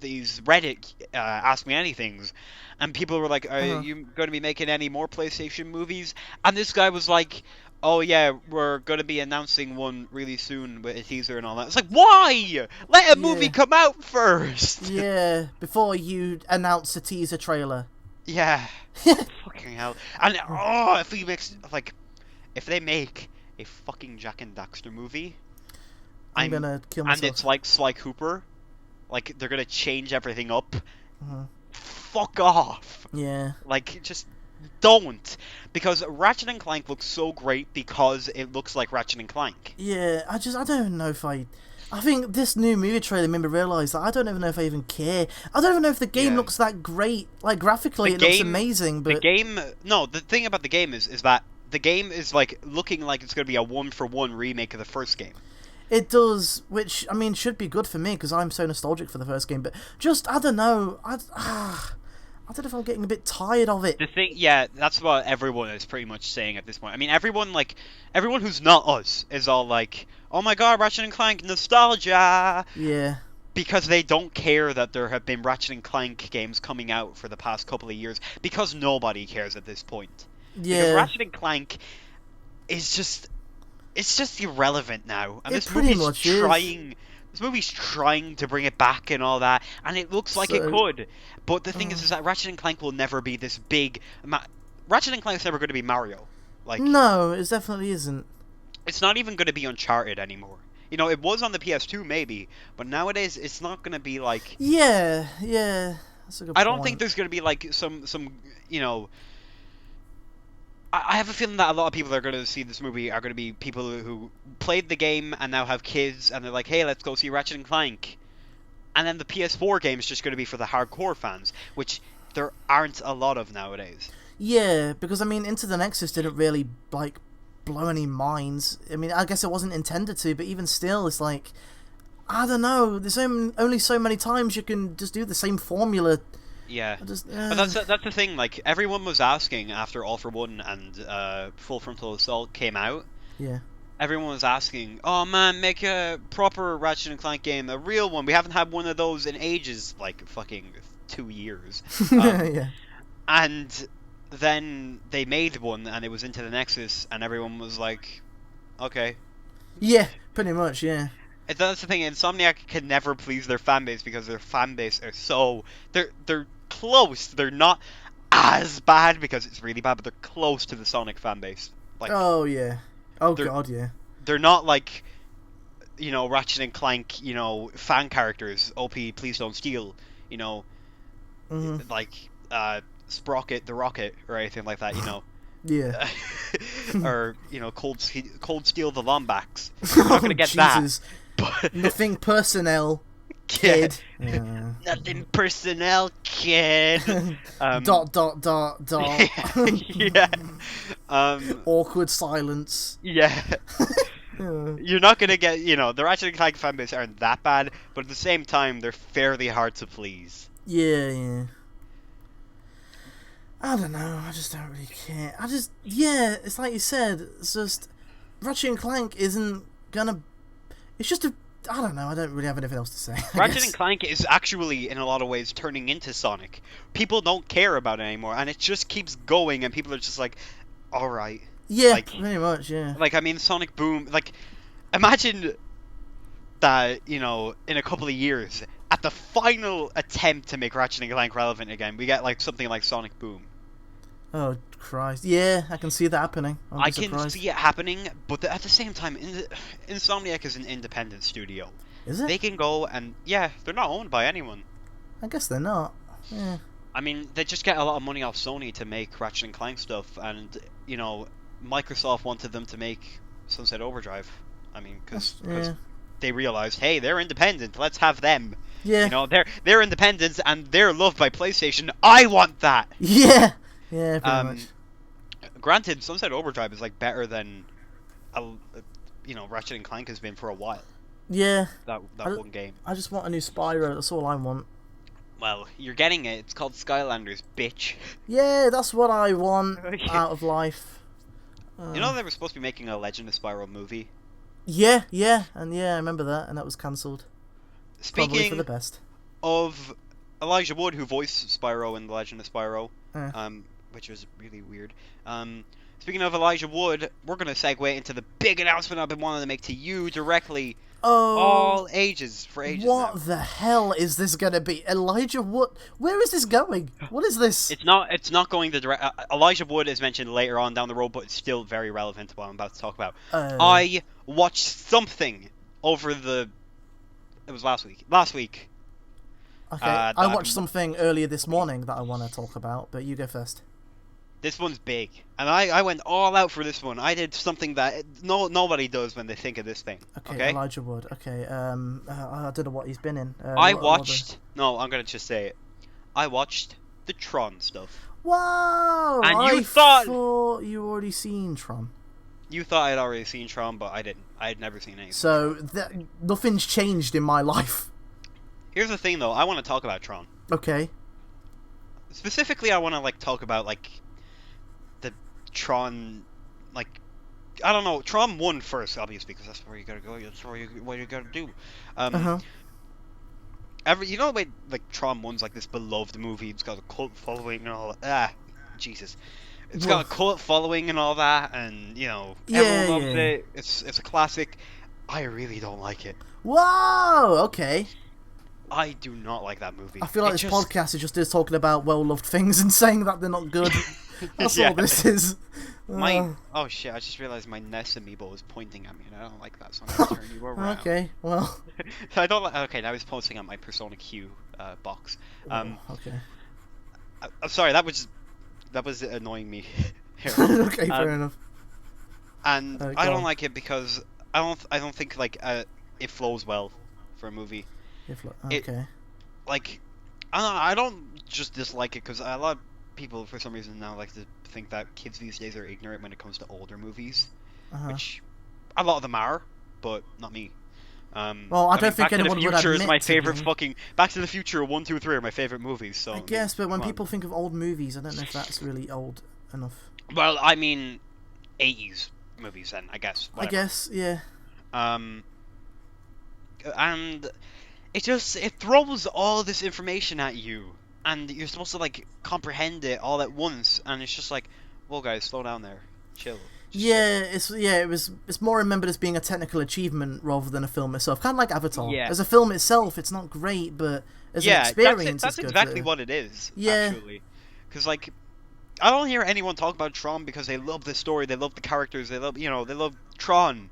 These Reddit Ask Me Anythings, and people were like, are you going to be making any more PlayStation movies? And this guy was like, oh yeah, we're going to be announcing one really soon with a teaser and all that. It's like, why? Let a movie come out first! Yeah, before you announce a teaser trailer. Yeah. Fucking hell. And, if they make a fucking Jak and Daxter movie, I'm gonna kill myself. And it's like Sly Cooper, like, they're gonna change everything up. Fuck off. Yeah. Like, just don't. Because Ratchet and Clank looks so great because it looks like Ratchet and Clank. Yeah, I don't know if I think this new movie trailer made me realise that I don't even know if I even care. I don't even know if the game looks that great. Like, graphically, it looks amazing, but... the thing about the game is that the game is, like, looking like it's going to be a one-for-one remake of the first game. It does, which, I mean, should be good for me, because I'm so nostalgic for the first game, but just, I don't know, I don't know if I'm getting a bit tired of it. That's what everyone is pretty much saying at this point. I mean, everyone who's not us is all like, oh my god, Ratchet and Clank, nostalgia! Yeah. Because they don't care that there have been Ratchet and Clank games coming out for the past couple of years, because nobody cares at this point. Yeah. Because Ratchet and Clank is just... It's just irrelevant now. And This movie's trying to bring it back and all that, and it looks like it could. But the thing is that Ratchet and Clank will never be this big... Ratchet and Clank's never going to be Mario. Like, no, it definitely isn't. It's not even going to be Uncharted anymore. You know, it was on the PS2 maybe, but nowadays it's not going to be like... Yeah, that's a good point. I don't think there's going to be like some you know... I have a feeling that a lot of people that are going to see this movie are going to be people who played the game and now have kids, and they're like, hey, let's go see Ratchet and Clank. And then the PS4 game is just going to be for the hardcore fans, which there aren't a lot of nowadays. Yeah, because, I mean, Into the Nexus didn't really, like, blow any minds. I mean, I guess it wasn't intended to, but even still, it's like, I don't know, there's only so many times you can just do the same formula. Yeah, but that's the thing. Like, everyone was asking after All for One and Full Frontal Assault came out. Yeah. Everyone was asking, "Oh man, make a proper Ratchet and Clank game, a real one. We haven't had one of those in ages, like fucking 2 years." Yeah. And then they made one, and it was Into the Nexus, and everyone was like, "Okay." Yeah, pretty much. Yeah. That's the thing. Insomniac can never please their fan base because their fan base are so they're close. They're not as bad because it's really bad, but they're close to the Sonic fan base. Like, oh yeah. Oh god, yeah. They're not like, you know, Ratchet and Clank, you know, fan characters. OP, please don't steal. You know, like Sprocket the Rocket or anything like that. You know. Yeah. Or, you know, Cold Steel the Lombax. You're not gonna get that. But... Nothing personnel, kid. Yeah. Nothing personnel, kid. Dot. Yeah. Awkward silence. Yeah. You're not gonna get, you know, the Ratchet and Clank fanbase aren't that bad, but at the same time, they're fairly hard to please. Yeah. I don't know, I just don't really care. It's like you said, it's just, Ratchet and Clank isn't gonna, it's just I don't know, I don't really have anything else to say. Ratchet and Clank is actually, in a lot of ways, turning into Sonic. People don't care about it anymore, and it just keeps going, and people are just like, alright. Yeah, like, pretty much, yeah. Like, I mean, Sonic Boom, like, imagine that, you know, in a couple of years, at the final attempt to make Ratchet and Clank relevant again, we get, like, something like Sonic Boom. Oh, Christ. Yeah, I can see that happening. I can see it happening, but at the same time, Insomniac is an independent studio. Is it? They can go and, yeah, they're not owned by anyone. I guess they're not. Yeah. I mean, they just get a lot of money off Sony to make Ratchet and Clank stuff, and, you know, Microsoft wanted them to make Sunset Overdrive. I mean, because Yeah. they realized, hey, they're independent. Let's have them. Yeah. You know, they're independent and they're loved by PlayStation. I want that. Yeah. Yeah. Pretty much. Granted, Sunset Overdrive is like better than, Ratchet and Clank has been for a while. Yeah. That one game. I just want a new Spyro. That's all I want. Well, you're getting it. It's called Skylanders, bitch. Yeah, that's what I want out of life. You know they were supposed to be making a Legend of Spyro movie? Yeah, I remember that, and that was cancelled. Probably for the best. Of Elijah Wood, who voiced Spyro in The Legend of Spyro, which was really weird. Speaking of Elijah Wood, we're going to segue into the big announcement I've been wanting to make to you directly. Oh, all ages, for ages what now. the hell is this going to be? Elijah Wood? Where is this going? What is this? It's not going the direct... Elijah Wood is mentioned later on down the road, but it's still very relevant to what I'm about to talk about. I watched something over the... It was last week. Okay, I watched something earlier this morning that I want to talk about, but you go first. This one's big, and I went all out for this one. I did something that nobody does when they think of this thing. Okay? Elijah Wood. Okay, I don't know what he's been in. No, I'm gonna just say it. I watched the Tron stuff. Whoa! And I thought you already seen Tron. You thought I'd already seen Tron, but I didn't. I had never seen anything. So nothing's changed in my life. Here's the thing, though. I want to talk about Tron. Okay. Specifically, I want to talk about the Tron, I don't know, Tron 1 first, obviously, because that's where you gotta go. That's what you gotta do. You know the way Tron 1's this beloved movie. It's got a cult following and all that. Jesus. It's got a cult following and all that, and everyone loves it. It's a classic. I really don't like it. Whoa! Okay. I do not like that movie. I feel like this podcast is just us talking about well-loved things and saying that they're not good. That's all this is. Oh shit, I just realized my NES amiibo is pointing at me and I don't like that, so I'm gonna turn you around. Okay, well. I don't like... Okay, now he's posting at my Persona Q box. Okay. I'm sorry, that was annoying me. Okay, fair enough. And I don't like it because I don't think it flows well for a movie. Okay. I don't just dislike it because a lot of people for some reason now like to think that kids these days are ignorant when it comes to older movies, which a lot of them are, but not me. Well, I don't think anyone would admit is my favorite fucking Back to the Future 1, 2, 3 are my favorite movies. So I guess, but when people think of old movies, I don't know if that's really old enough. Well, I mean, 80s movies then, I guess. Whatever. I guess, yeah. And it throws all this information at you, and you're supposed to comprehend it all at once, and it's just well, guys, slow down there, chill. It's more remembered as being a technical achievement rather than a film itself, kind of like Avatar. Yeah. As a film itself, it's not great, but as an experience, that's it's exactly good. what it is. Yeah. Actually, because I don't hear anyone talk about Tron because they love the story, they love the characters, they love Tron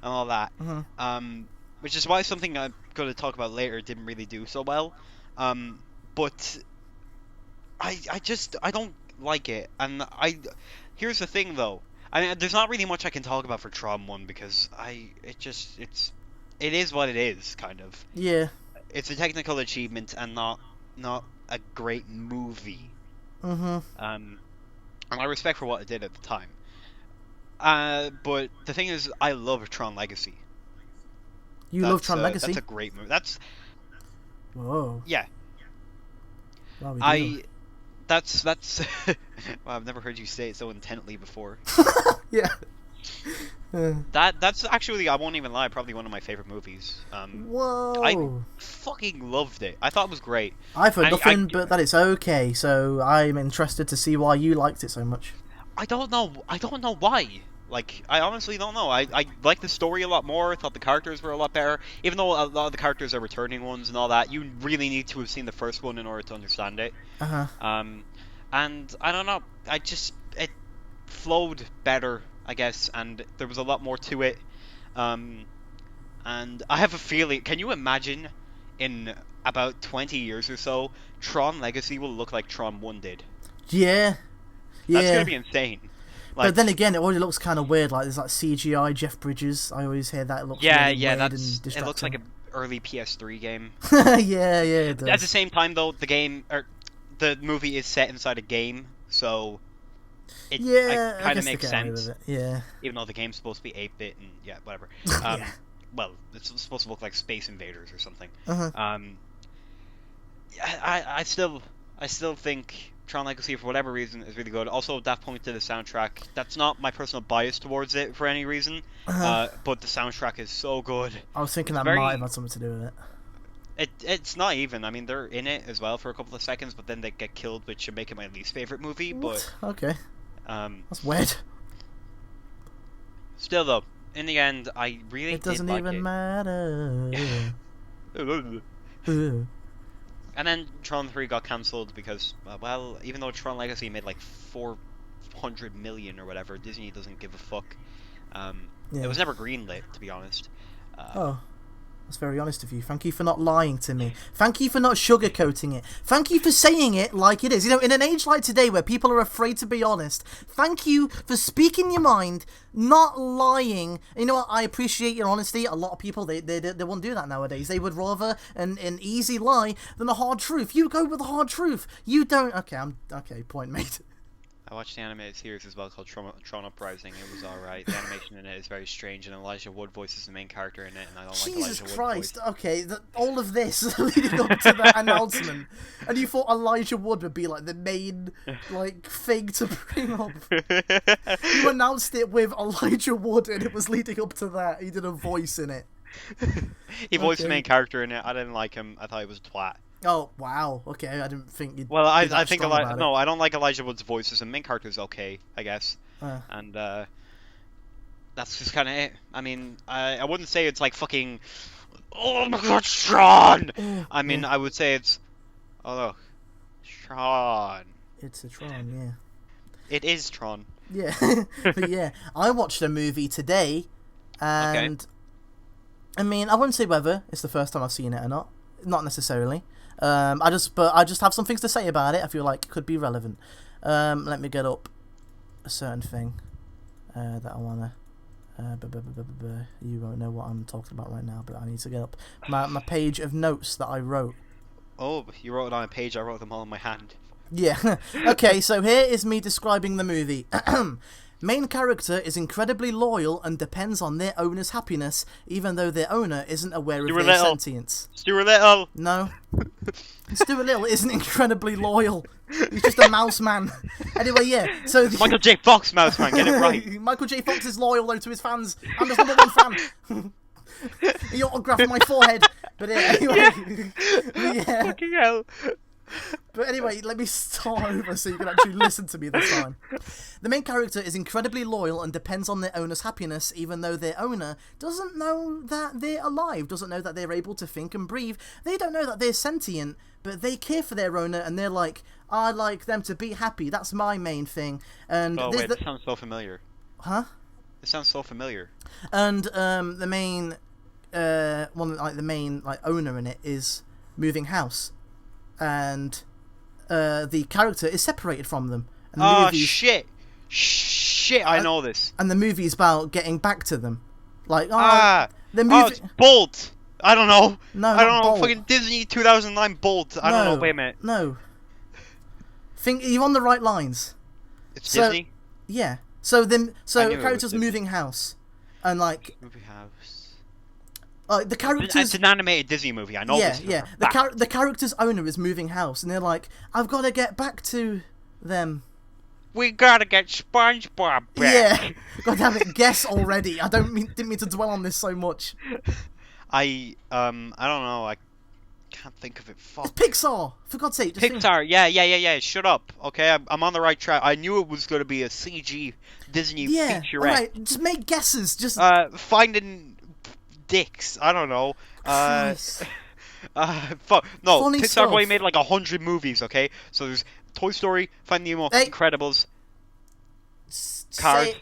and all that. Which is why something I'm going to talk about later didn't really do so well. But I don't like it. And here's the thing though. I mean, there's not really much I can talk about for Tron 1 because it is what it is, kind of. Yeah. It's a technical achievement and not a great movie. And I respect for what it did at the time. But the thing is, I love Tron Legacy. You love Tron Legacy? That's a great movie. Whoa. Yeah. Wow, That's well, I've never heard you say it so intently before. Yeah. That's actually, I won't even lie, probably one of my favorite movies. Whoa. I fucking loved it. I thought it was great. I've heard nothing but that it's okay, so I'm interested to see why you liked it so much. I don't know why. I honestly don't know. I liked the story a lot more. I thought the characters were a lot better. Even though a lot of the characters are returning ones and all that, you really need to have seen the first one in order to understand it. And I don't know. It flowed better, I guess, and there was a lot more to it. And I have a feeling... Can you imagine in about 20 years or so, Tron Legacy will look like Tron 1 did? Yeah. That's going to be insane. Like, but then again, it already looks kind of weird. Like there's like CGI Jeff Bridges. I always hear that it looks really weird and distracting. It looks like an early PS3 game. yeah, it does. At the same time, though, the movie is set inside a game, so it kind of makes sense. Yeah. Even though the game's supposed to be 8-bit and whatever. Well, it's supposed to look like Space Invaders or something. I still think Tron Legacy, for whatever reason, is really good. Also, Daft Punk did the soundtrack. That's not my personal bias towards it for any reason, but the soundtrack is so good. I was thinking might have had something to do with it. It's not even. I mean, they're in it as well for a couple of seconds, but then they get killed, which should make it my least favorite movie. What? But okay, that's weird. Still, though, in the end, I really it doesn't even matter. And then Tron 3 got cancelled because, well, even though Tron Legacy made like 400 million or whatever, Disney doesn't give a fuck. It was never greenlit, to be honest. That's very honest of you. Thank you for not lying to me. Thank you for not sugarcoating it. Thank you for saying it like it is. You know, in an age like today where people are afraid to be honest, thank you for speaking your mind, not lying. You know what? I appreciate your honesty. A lot of people, they won't do that nowadays. They would rather an easy lie than a hard truth. You go with the hard truth. You don't... Okay, point made. I watched the animated series as well called Tron Uprising. It was alright. The animation in it is very strange, and Elijah Wood voices the main character in it, and I don't like Elijah Wood. Jesus Christ! Okay, all of this leading up to that announcement, and you thought Elijah Wood would be like the main thing to bring up. You announced it with Elijah Wood, and it was leading up to that. He did a voice in it. He voiced the main character in it. I didn't like him. I thought he was a twat. Oh wow! Okay, I didn't think you'd. Well, I think I don't like Elijah Wood's voices. The main character's okay, I guess, and that's just kind of it. I mean, I wouldn't say it's like fucking. Oh my God, Tron! I mean, I would say it's. Oh look, Tron. It's a Tron, yeah. It is Tron. Yeah, but yeah, I watched a movie today, and I mean, I wouldn't say whether it's the first time I've seen it or not. Not necessarily. I just have some things to say about it. I feel like it could be relevant. Let me get up a certain thing that I wanna. You won't know what I'm talking about right now, but I need to get up my page of notes that I wrote. Oh, you wrote it on a page. I wrote them all in my hand. Yeah. Okay, so here is me describing the movie. Main character is incredibly loyal and depends on their owner's happiness, even though their owner isn't aware of their sentience. Stuart Little! No. Stuart Little isn't incredibly loyal. He's just a mouse man. Anyway, yeah. So Michael J. Fox, mouse man, get it right. Michael J. Fox is loyal, though, to his fans. I'm his #1 fan. He autographed my forehead. But anyway. Yeah. Fucking hell. But anyway, let me start over so you can actually listen to me this time. The main character is incredibly loyal and depends on their owner's happiness, even though their owner doesn't know that they're alive, doesn't know that they're able to think and breathe. They don't know that they're sentient, but they care for their owner, and they're like, I like them to be happy. That's my main thing. And wait, this sounds so familiar. Huh? It sounds so familiar. And the main owner in it is moving house. And the character is separated from them. And the shit! I know this. And the movie is about getting back to them. Like, it's Bolt. I don't know. No, I don't know. Bolt. Fucking Disney 2009 Bolt. I don't know. Wait a minute. No. Think you're on the right lines. It's Disney. Yeah. So the character's moving house, and like moving house. The character's... It's an animated Disney movie, I know this. Yeah. The character's owner is moving house, and they're like, I've got to get back to them. We gotta get SpongeBob back. Yeah. God damn it, guess already. I didn't mean to dwell on this so much. I don't know, I can't think of it. Fuck. It's Pixar! For God's sake. Pixar, yeah, shut up. Okay, I'm on the right track. I knew it was gonna be a CG Disney featurette. Yeah, alright, just make guesses, just... Finding... dicks. I don't know. Fuck. No, funny Pixar stuff. only made like 100 movies, okay? So there's Toy Story, Finding Nemo, Incredibles, Cars.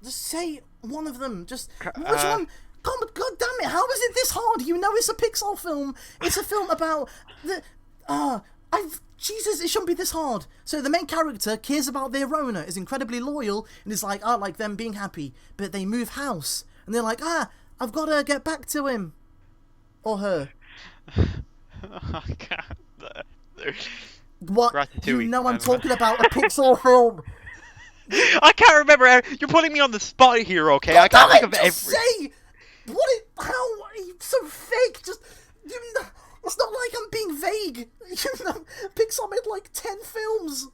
Just say one of them. Just which one? God damn it! How is it this hard? You know it's a Pixar film. It's a film about the Jesus, it shouldn't be this hard. So the main character cares about their owner, is incredibly loyal, and is like, I like them being happy. But they move house, and they're like, I've got to get back to him. Or her. Oh, God. What? Ratatouille. You know I'm talking about a Pixar film. I can't remember. You're putting me on the spot here, okay? God, I can't think of just every... say! How are you so fake? Just... it's not like I'm being vague. Pixar made like 10 films.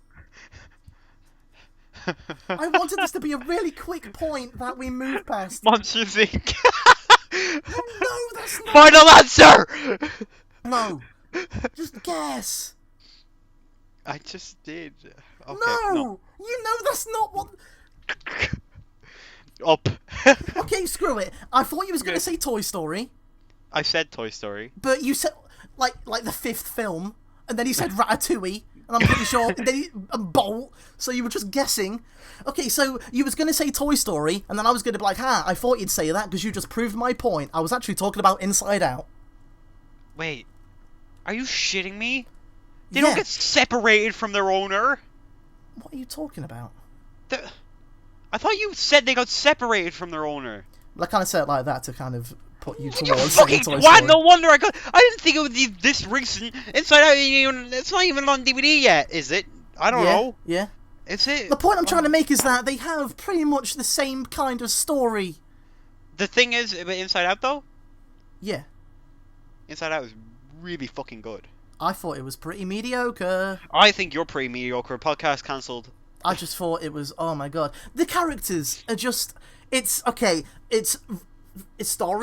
I wanted this to be a really quick point that we move past. Monsters Inc. No, that's not... Final answer! No. Just guess. I just did. Okay, No! You know that's not what... Up. Okay, screw it. I thought you was going to say Toy Story. I said Toy Story. But you said, like the 5th film, and then you said Ratatouille, and I'm pretty sure, and then Bolt, so you were just guessing. Okay, so you was going to say Toy Story, and then I was going to be like, I thought you'd say that, because you just proved my point. I was actually talking about Inside Out. Wait, are you shitting me? They don't get separated from their owner? What are you talking about? I thought you said they got separated from their owner. Well, I kind of said it like that to kind of put you towards You fucking Toy twat! Story. No wonder I didn't think it would be this recent. Inside Out, it's not even on DVD yet, is it? I don't know. Yeah. Is it? The point I'm trying to make is that they have pretty much the same kind of story. The thing is, Inside Out though? Yeah. Inside Out is really fucking good. I thought it was pretty mediocre. I think you're pretty mediocre. Podcast cancelled. I just thought it was, oh my god. The characters are just, it's starring...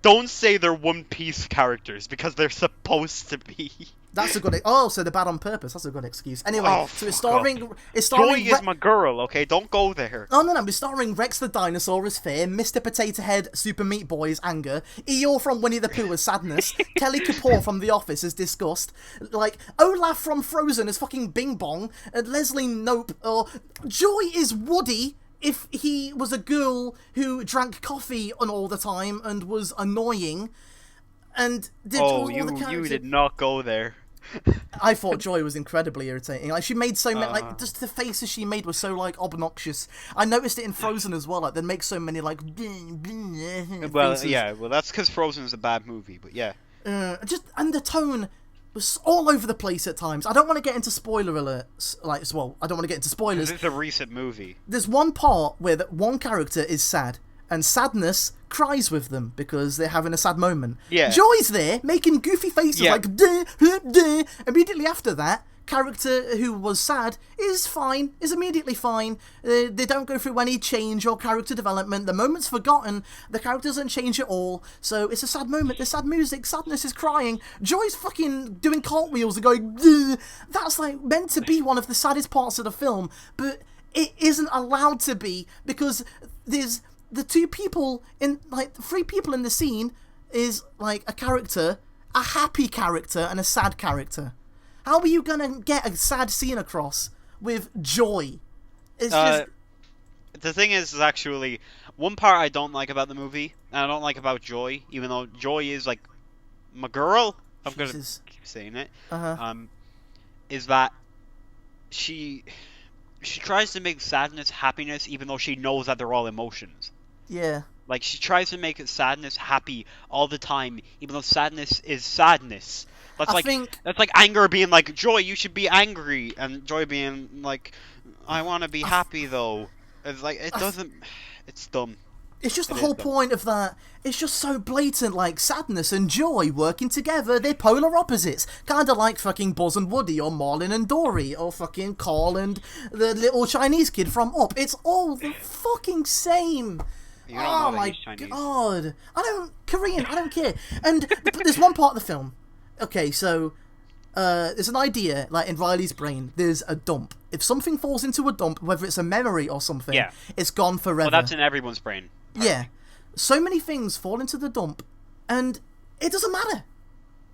Don't say they're One Piece characters, because they're supposed to be. That's a good, so they're bad on purpose. That's a good excuse. Anyway, so it's starring... Joy is my girl, okay? Don't go there. Oh, no, it's starring Rex the Dinosaur as Fear, Mr. Potato Head, Super Meat Boy as Anger, Eeyore from Winnie the Pooh as Sadness, Kelly Kapoor from The Office as Disgust, like, Olaf from Frozen as fucking Bing Bong, and Leslie Knope, or Joy is Woody if he was a girl who drank coffee all the time and was annoying, and did all the characters... you did not go there. I thought Joy was incredibly irritating. Like, she made so many, like, just the faces she made were so, like, obnoxious. I noticed it in Frozen as well, like, they make so many, like, well, yeah, well, that's because Frozen is a bad movie, but yeah. And the tone was all over the place at times. I don't want to get into spoiler alerts, like, well, I don't want to get into spoilers. It's a recent movie. There's one part where one character is sad, and Sadness cries with them because they're having a sad moment. Yeah. Joy's there, making goofy faces like, duh, huh, duh. Immediately after that, character who was sad is fine, is immediately fine. They don't go through any change or character development. The moment's forgotten. The character doesn't change at all. So it's a sad moment. There's sad music. Sadness is crying. Joy's fucking doing cartwheels and going, duh. That's like meant to be one of the saddest parts of the film, but it isn't allowed to be because there's the three people in the scene is like a character, a happy character, and a sad character. How are you gonna get a sad scene across with Joy? It's just... The thing is actually, one part I don't like about the movie, and I don't like about Joy, even though Joy is like my girl, I'm gonna keep saying it, is that she tries to make sadness happiness even though she knows that they're all emotions. Yeah. Like, she tries to make sadness happy all the time, even though sadness is sadness. That's like anger being like, Joy, you should be angry, and Joy being like, I want to be happy though. It's like, it's dumb. It's just the whole point of that. It's just so blatant, like, sadness and joy working together. They're polar opposites. Kinda like fucking Buzz and Woody, or Marlin and Dory, or fucking Carl and the little Chinese kid from Up. It's all the fucking same. You don't know that he's Chinese. God. Korean, I don't care. And there's one part of the film. Okay, so, there's an idea, like, in Riley's brain. There's a dump. If something falls into a dump, whether it's a memory or something, it's gone forever. Well, that's in everyone's brain. Yeah. So many things fall into the dump, and it doesn't matter.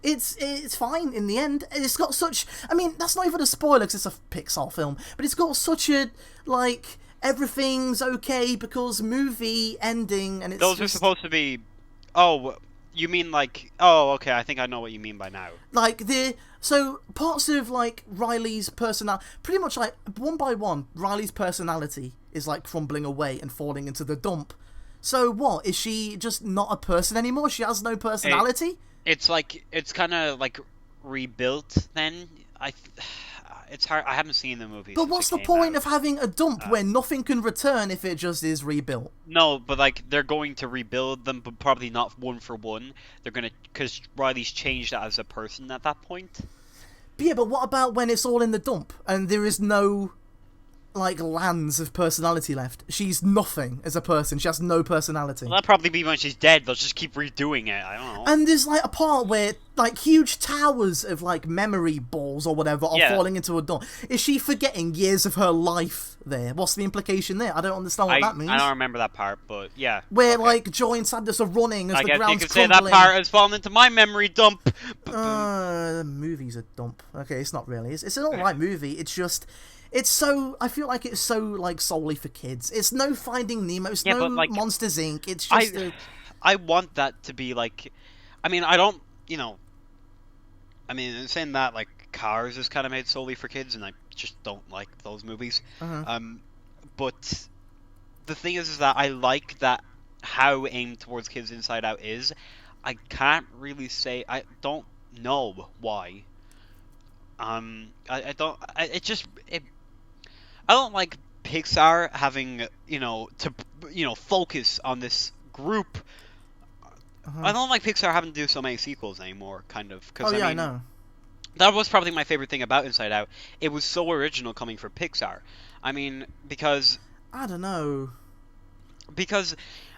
It's fine in the end. It's got such... I mean, that's not even a spoiler, because it's a Pixar film, but it's got such a, like, everything's okay because movie ending, and it's Those are supposed to be... Oh, You mean like? Oh, okay. I think I know what you mean by now. Like so parts of like Riley's personality, pretty much like one by one, Riley's personality is like crumbling away and falling into the dump. So what, is she just not a person anymore? She has no personality? It's like, it's kind of like rebuilt then. It's hard. I haven't seen the movie. But what's the point of having a dump where nothing can return if it just is rebuilt? No, but like they're going to rebuild them, but probably not one for one. They're gonna, because Riley's changed as a person at that point. Yeah, but what about when it's all in the dump and there is no like lands of personality left? She's nothing as a person. She has no personality. Well, that'll probably be when she's dead. They'll just keep redoing it. I don't know. And there's like a part where like huge towers of like memory balls or whatever are falling into a dump. Is she forgetting years of her life there? What's the implication there? I don't understand what that means. I don't remember that part, but yeah. Where like joy and sadness are running as the ground's crumbling. I guess you could say that part has fallen into my memory dump. The movie's a dump. Okay, it's not really. It's an alright movie. It's just... It's so... I feel like it's so, like, solely for kids. It's no Finding Nemo. It's no like, Monsters, Inc. It's just I want that to be, like... I mean, I don't... You know... I mean, saying that, like, Cars is kind of made solely for kids, and I just don't like those movies. But the thing is that I like that how aimed towards kids Inside Out is. I can't really say... I don't know why. I don't like Pixar having, focus on this group. I don't like Pixar having to do so many sequels anymore, kind of. Cause, I know. That was probably my favorite thing about Inside Out. It was so original coming from Pixar. I mean, because... I don't know. Because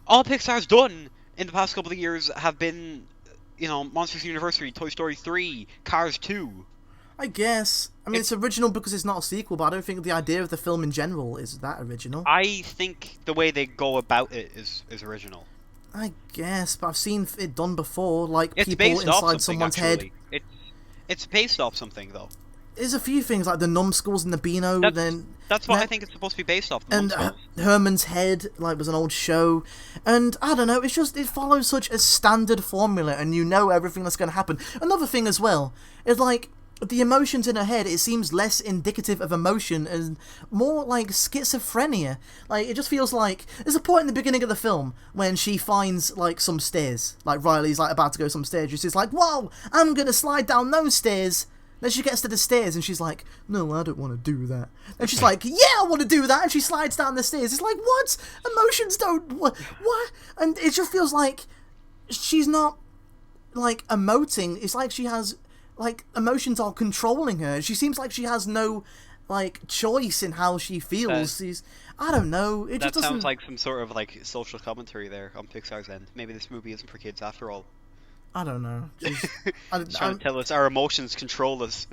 all Pixar's done in the past couple of years have been, Monsters University, Toy Story 3, Cars 2. I guess. I mean, it's original because it's not a sequel, but I don't think the idea of the film in general is that original. I think the way they go about it is original. I guess, but I've seen it done before, like it's people inside someone's head. It's based off something, though. There's a few things, like the numbskulls and the Beano. That's what I think it's supposed to be based off. And Herman's Head, like, was an old show. And, I don't know, it's just, it follows such a standard formula, and you know everything that's going to happen. Another thing as well, is like... The emotions in her head, it seems less indicative of emotion and more like schizophrenia. Like, it just feels like... There's a point in the beginning of the film when she finds, like, some stairs. Like, Riley's, like, about to go some stairs. She's like, whoa, I'm gonna slide down those stairs. Then she gets to the stairs and she's like, no, I don't want to do that. And she's like, yeah, I want to do that. And she slides down the stairs. It's like, what? Emotions don't... What? And it just feels like she's not, like, emoting. It's like she has... Like, emotions are controlling her. She seems like she has no, like, choice in how she feels. I don't know. It just doesn't... sounds like some sort of, like, social commentary there on Pixar's end. Maybe this movie isn't for kids after all. I don't know. Trying to tell us our emotions control us.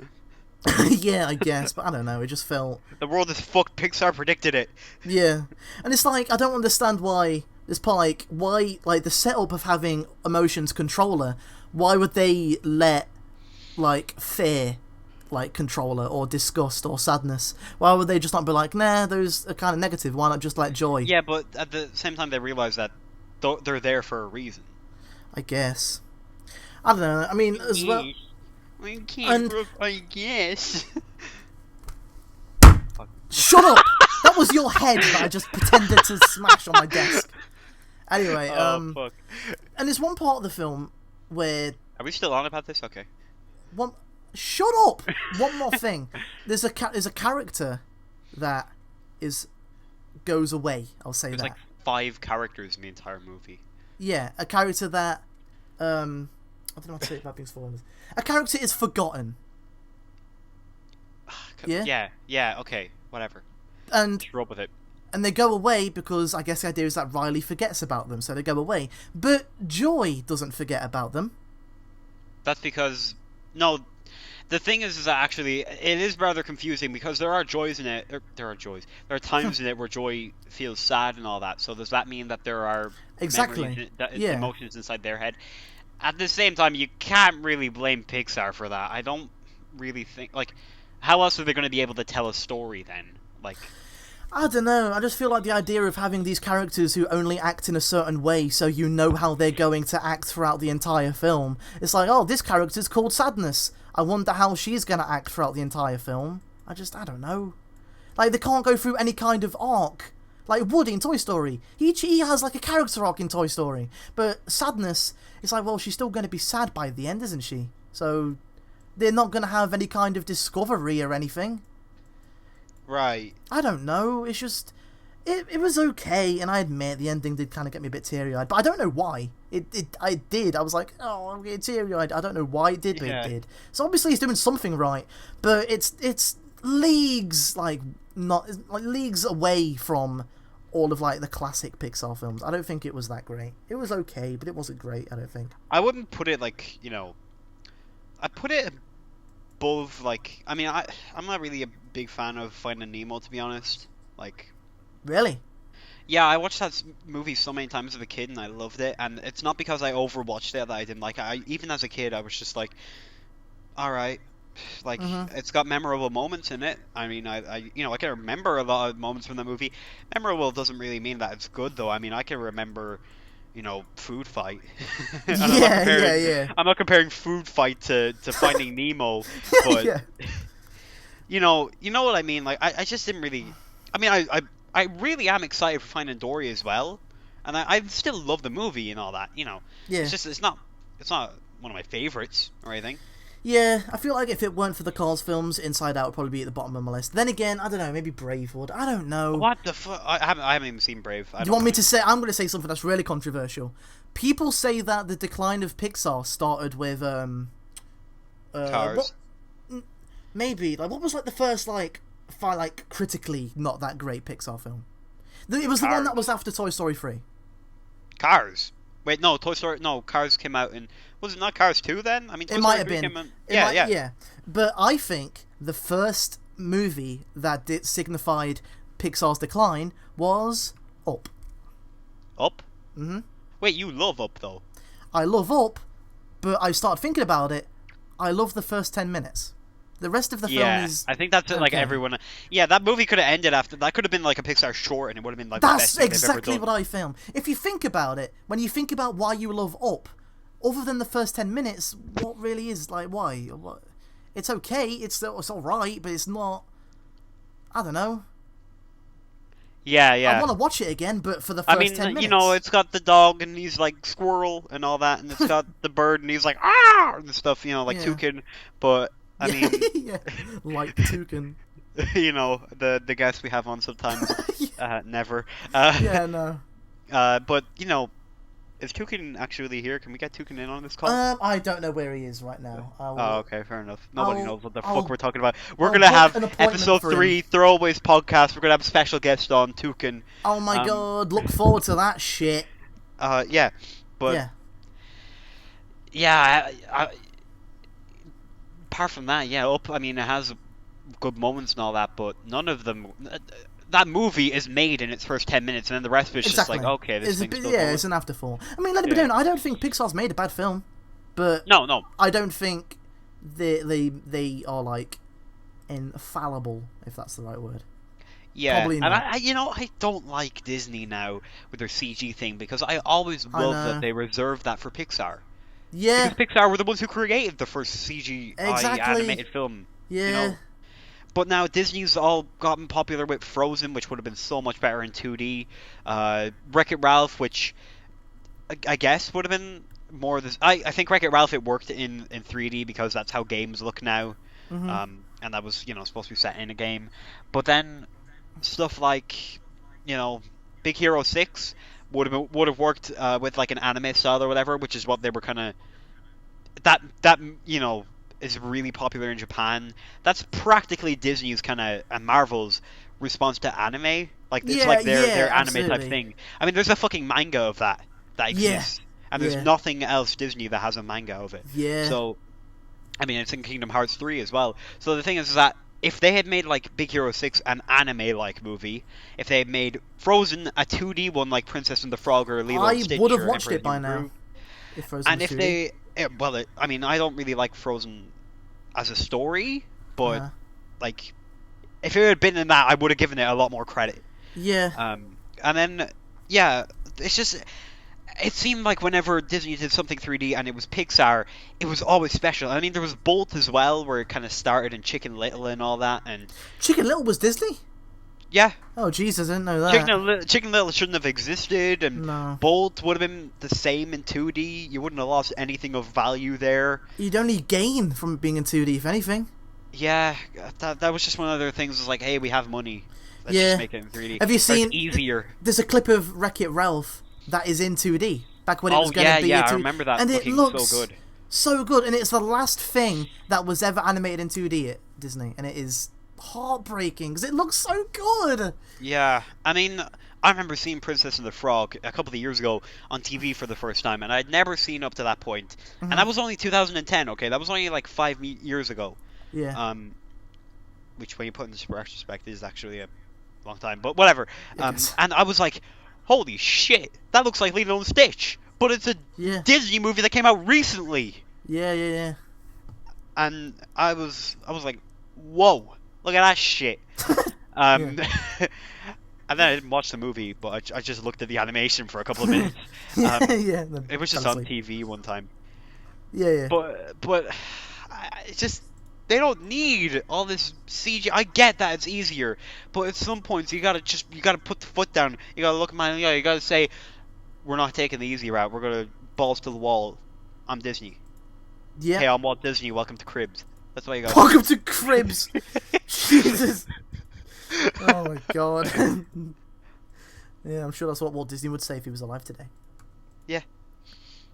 Yeah, I guess, but I don't know. It just felt... The world is fucked. Pixar predicted it. Yeah. And it's like, I don't understand why... This part, why, the setup of having emotions control her, why would they let... like, fear, like, controller, or disgust, or sadness? Why would they just not be like, nah, those are kind of negative, why not just let joy? Yeah, but at the same time they realise that they're there for a reason. I guess. I don't know, I mean, as well... We can't I guess. Shut up! That was your head that I just pretended to smash on my desk. Anyway, fuck. And there's one part of the film where... Are we still on about this? Okay. Shut up! One more thing. There's a character that goes away. I'll say There's that. There's like 5 characters in the entire movie. Yeah, a character that I don't know what to say about being spoilers. A character is forgotten. Yeah. Yeah. Okay. Whatever. And just roll with it. And they go away because I guess the idea is that Riley forgets about them, so they go away. But Joy doesn't forget about them. That's because... No, the thing is that actually it is rather confusing because there are joys in it. There are times in it where Joy feels sad and all that. So does that mean that there are emotions inside their head? At the same time, you can't really blame Pixar for that. I don't really think... Like, how else are they going to be able to tell a story then? Like... I don't know, I just feel like the idea of having these characters who only act in a certain way so you know how they're going to act throughout the entire film. It's like, oh, this character's called Sadness. I wonder how she's going to act throughout the entire film. I don't know. Like, they can't go through any kind of arc. Like Woody in Toy Story. He has like a character arc in Toy Story. But Sadness, it's like, well, she's still going to be sad by the end, isn't she? So they're not going to have any kind of discovery or anything. Right. I don't know. It's just... It was okay, and I admit the ending did kind of get me a bit teary-eyed, but I don't know why. I did. I was like, oh, I'm getting teary-eyed. I don't know why it did, but it did. So obviously he's doing something right, but it's leagues, leagues away from all of, like, the classic Pixar films. I don't think it was that great. It was okay, but it wasn't great, I don't think. I wouldn't put it, like, I put it above, like... I mean, I'm not really a big fan of Finding Nemo, to be honest. Like... Really? Yeah, I watched that movie so many times as a kid, and I loved it. And it's not because I overwatched it that I didn't like it. Even as a kid, I was just like, all right, like it's got memorable moments in it. I mean, I can remember a lot of moments from the movie. Memorable doesn't really mean that it's good, though. I mean, I can remember, Food Fight. Yeah. I'm not comparing Food Fight to Finding Nemo, but Yeah. you know what I mean. Like, I just didn't really. I mean, I really am excited for Finding Dory as well, and I still love the movie and all that. Yeah. It's just it's not one of my favorites or anything. Yeah, I feel like if it weren't for the Cars films, Inside Out would probably be at the bottom of my list. Then again, I don't know, maybe Brave would. I don't know. What the fuck? I haven't even seen Brave. Do you want me to say? I'm going to say something that's really controversial. People say that the decline of Pixar started with Cars. Maybe what was the first critically not that great Pixar film? It was the one that was after Toy Story 3. Cars. Wait, no, Toy Story. No, Cars came out in. Was it not Cars 2 then? I mean, Toy it Story might have 3 been. Came out, yeah. But I think the first movie that signified Pixar's decline was Up. Up? Mm-hmm. Wait, you love Up though. I love Up, but I started thinking about it. I love the first 10 minutes. The rest of the film is... I think that's okay. Like everyone... Yeah, that movie could have ended after... That could have been like a Pixar short and it would have been like the best thing they've ever done. That's exactly what I feel. If you think about it, when you think about why you love Up, other than the first 10 minutes, what really is, why? What? It's okay, it's alright, but it's not... I don't know. Yeah. I want to watch it again, but for the first 10 minutes... it's got the dog and he's like squirrel and all that, and it's got the bird and he's like, ah! And stuff, Toucan, but... I mean, yeah, like Toucan. The guests we have on sometimes, never. No. But is Toucan actually here? Can we get Toucan in on this call? I don't know where he is right now. Okay, fair enough. Nobody knows what the fuck we're talking about. We're gonna have episode 3 Throwaways Podcast. We're gonna have a special guest on Toucan. Oh my god! Look forward to that shit. Yeah, but yeah. Apart from that, Up, I mean, it has good moments and all that, but none of them... That movie is made in its first 10 minutes, and then the rest of it's just like, okay, this thing's still going. It's an afterthought. I mean, let it be known, I don't think Pixar's made a bad film, but... No. I don't think they are, infallible, if that's the right word. Yeah, probably not. And I don't like Disney now with their CG thing, because I always love that they reserve that for Pixar. Yeah. Because Pixar were the ones who created the first CGI animated film. Yeah. But now Disney's all gotten popular with Frozen, which would have been so much better in 2D. Wreck-It Ralph, which I guess would have been more this. I think Wreck-It Ralph, it worked in 3D because that's how games look now. Mm-hmm. And that was supposed to be set in a game. But then stuff like Big Hero 6 would have worked with like an anime style or whatever, which is what they were kind of that is really popular in Japan. That's practically Disney's kind of and Marvel's response to anime. Like it's like their anime type thing. I mean, there's a fucking manga of that exists, and there's nothing else Disney that has a manga of it. Yeah. So, I mean, it's in Kingdom Hearts 3 as well. So the thing is that if they had made like Big Hero 6 an anime-like movie, if they had made Frozen a 2D one like Princess and the Frog or Lilo and Stitch, I would have watched it by now. And if they, I mean, I don't really like Frozen as a story, but like if it had been in that, I would have given it a lot more credit. Yeah. And then, yeah, it's just, it seemed like whenever Disney did something 3D and it was Pixar, it was always special. I mean, there was Bolt as well, where it kind of started in Chicken Little and all that, and Chicken Little was Disney? yeah. Oh, Jesus, I didn't know that. Chicken Little shouldn't have existed, and No. Bolt would have been the same in 2D. You wouldn't have lost anything of value there. You'd only gain from it being in 2D, if anything. Yeah, that was just one of their things. Was like, hey, we have money. Let's just make it in 3D. Have you seen? It's easier. There's a clip of Wreck-It Ralph that is in 2D. Back when it was going to be in 2D. I remember that. And looking it looks so good. So good, and it's the last thing that was ever animated in 2D at Disney, and it is heartbreaking because it looks so good. Yeah, I mean, I remember seeing Princess and the Frog a couple of years ago on TV for the first time, and I'd never seen up to that point. And that was only 2010. Okay, that was only like 5 years ago. Yeah. Which, when you put into retrospect, is actually a long time. But whatever. And I was like, holy shit, that looks like Lilo and Stitch, but it's a Disney movie that came out recently. Yeah. And I was like, whoa, look at that shit. And then I didn't watch the movie, but I just looked at the animation for a couple of minutes. It was just on TV one time. Yeah. But it's just, they don't need all this CG. I get that it's easier, but at some points you gotta put the foot down. You gotta look at my eye. You gotta say, we're not taking the easy route. We're gonna balls to the wall. I'm Disney. Yeah. Hey, I'm Walt Disney. Welcome to Cribs. That's why you got. Welcome to Cribs. Jesus. Oh my god. Yeah, I'm sure that's what Walt Disney would say if he was alive today. Yeah.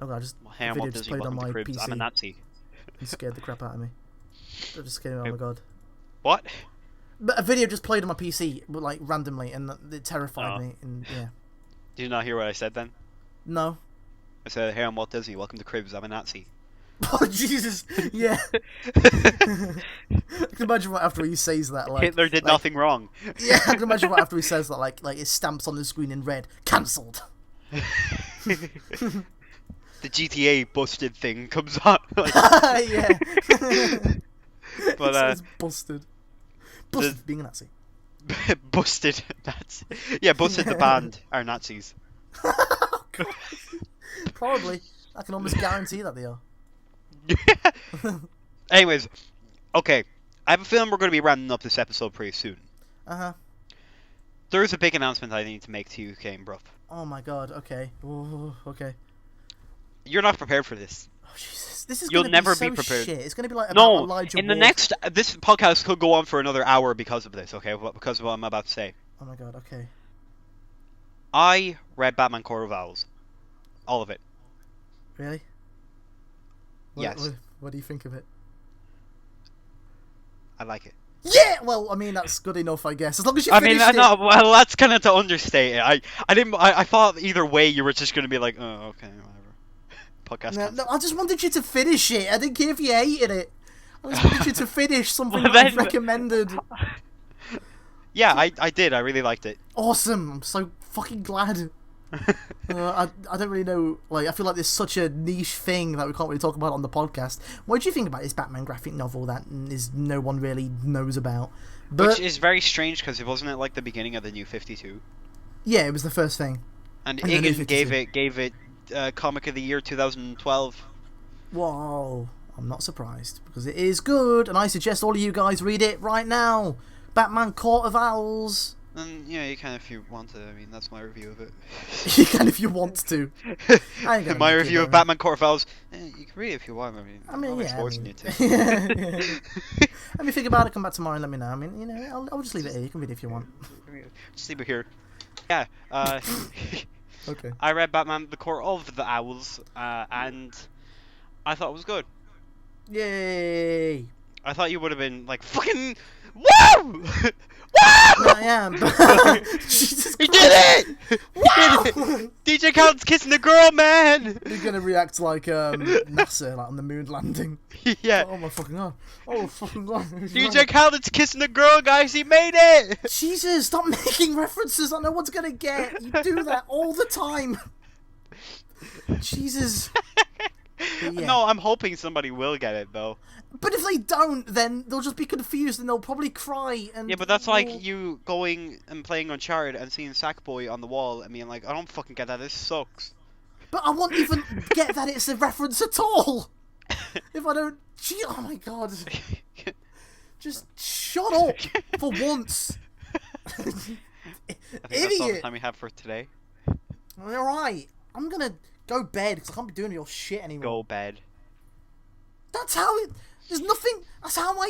Oh god, Hey, I'm Walt Disney. Welcome to Cribs. I'm a Nazi. And scared the crap out of me. It just scared me. Oh my god. What? But a video just played on my PC, like randomly, and it terrified me. And yeah. Did you not hear what I said then? No. I said, "Hey, I'm Walt Disney. Welcome to Cribs. I'm a Nazi." Oh Jesus! Yeah. I can imagine what after he says that. Like Hitler did nothing wrong. Yeah, I can imagine what after he says that. Like it stamps on the screen in red. Cancelled. The GTA busted thing comes on. Like, yeah. But it's busted. Busted being a Nazi. Busted Nazi. Yeah, busted the band are Nazis. Probably. I can almost guarantee that they are. Anyways, okay. I have a feeling we're going to be rounding up this episode pretty soon. There's a big announcement I need to make to you, Kane, bro. Oh my god, okay. Ooh, okay. You're not prepared for this. Oh Jesus. This is You'll gonna never be so be prepared. Shit. It's going to be like no, Elijah in the Wood. next... This podcast could go on for another hour because of this, okay? Because of what I'm about to say. Oh my god, okay. I read Batman Court of Owls. All of it. Really? Yes. What do you think of it? I like it. Yeah. Well, I mean that's good enough, I guess. As long as you finished it. No. Well, that's kind of to understate it. I thought either way you were just going to be like, oh, okay, whatever. Podcast. No, I just wanted you to finish it. I didn't care if you hated it. I just wanted you to finish something Well, that I've recommended. Yeah, I did. I really liked it. Awesome. I'm so fucking glad. I don't really know, like, I feel like there's such a niche thing that we can't really talk about on the podcast. What do you think about this Batman graphic novel that no one really knows about? Which is very strange because it wasn't like the beginning of the New 52. Yeah, it was the first thing. And Higgins gave it Comic of the Year 2012. Whoa, I'm not surprised because it is good, and I suggest all of you guys read it right now. Batman Court of Owls. And yeah, you can if you want to. I mean, that's my review of it. You can if you want to. My review of Batman Court of Owls. You can read it if you want. I mean, yeah. Forcing you to. Yeah. Let me think about it. Come back tomorrow and let me know. I mean, I'll just leave it here. You can read it if you want. Just leave it here. Yeah. Okay. I read Batman: The Court of the Owls, and I thought it was good. Yay! I thought you would have been like fucking woo! I am. Jesus Christ. He did it! Wow! DJ Khaled's kissing the girl, man! You're gonna react like NASA, like on the moon landing. Yeah. Oh my fucking god. Oh fucking god. DJ Khaled's kissing the girl, guys. He made it! Jesus, stop making references that no one's gonna get. You do that all the time. Jesus. But yeah. No, I'm hoping somebody will get it though. But if they don't, then they'll just be confused and they'll probably cry. And Yeah, but that's like you going and playing Uncharted and seeing Sackboy on the wall and being like, I don't fucking get that. This sucks. But I won't even get that it's a reference at all. If I don't, oh my god, just shut up for once. I think that's all the Idiot. time we have for today. All right, I'm gonna go bed because I can't be doing your shit anymore. Go bed. That's how it. There's nothing. That's how I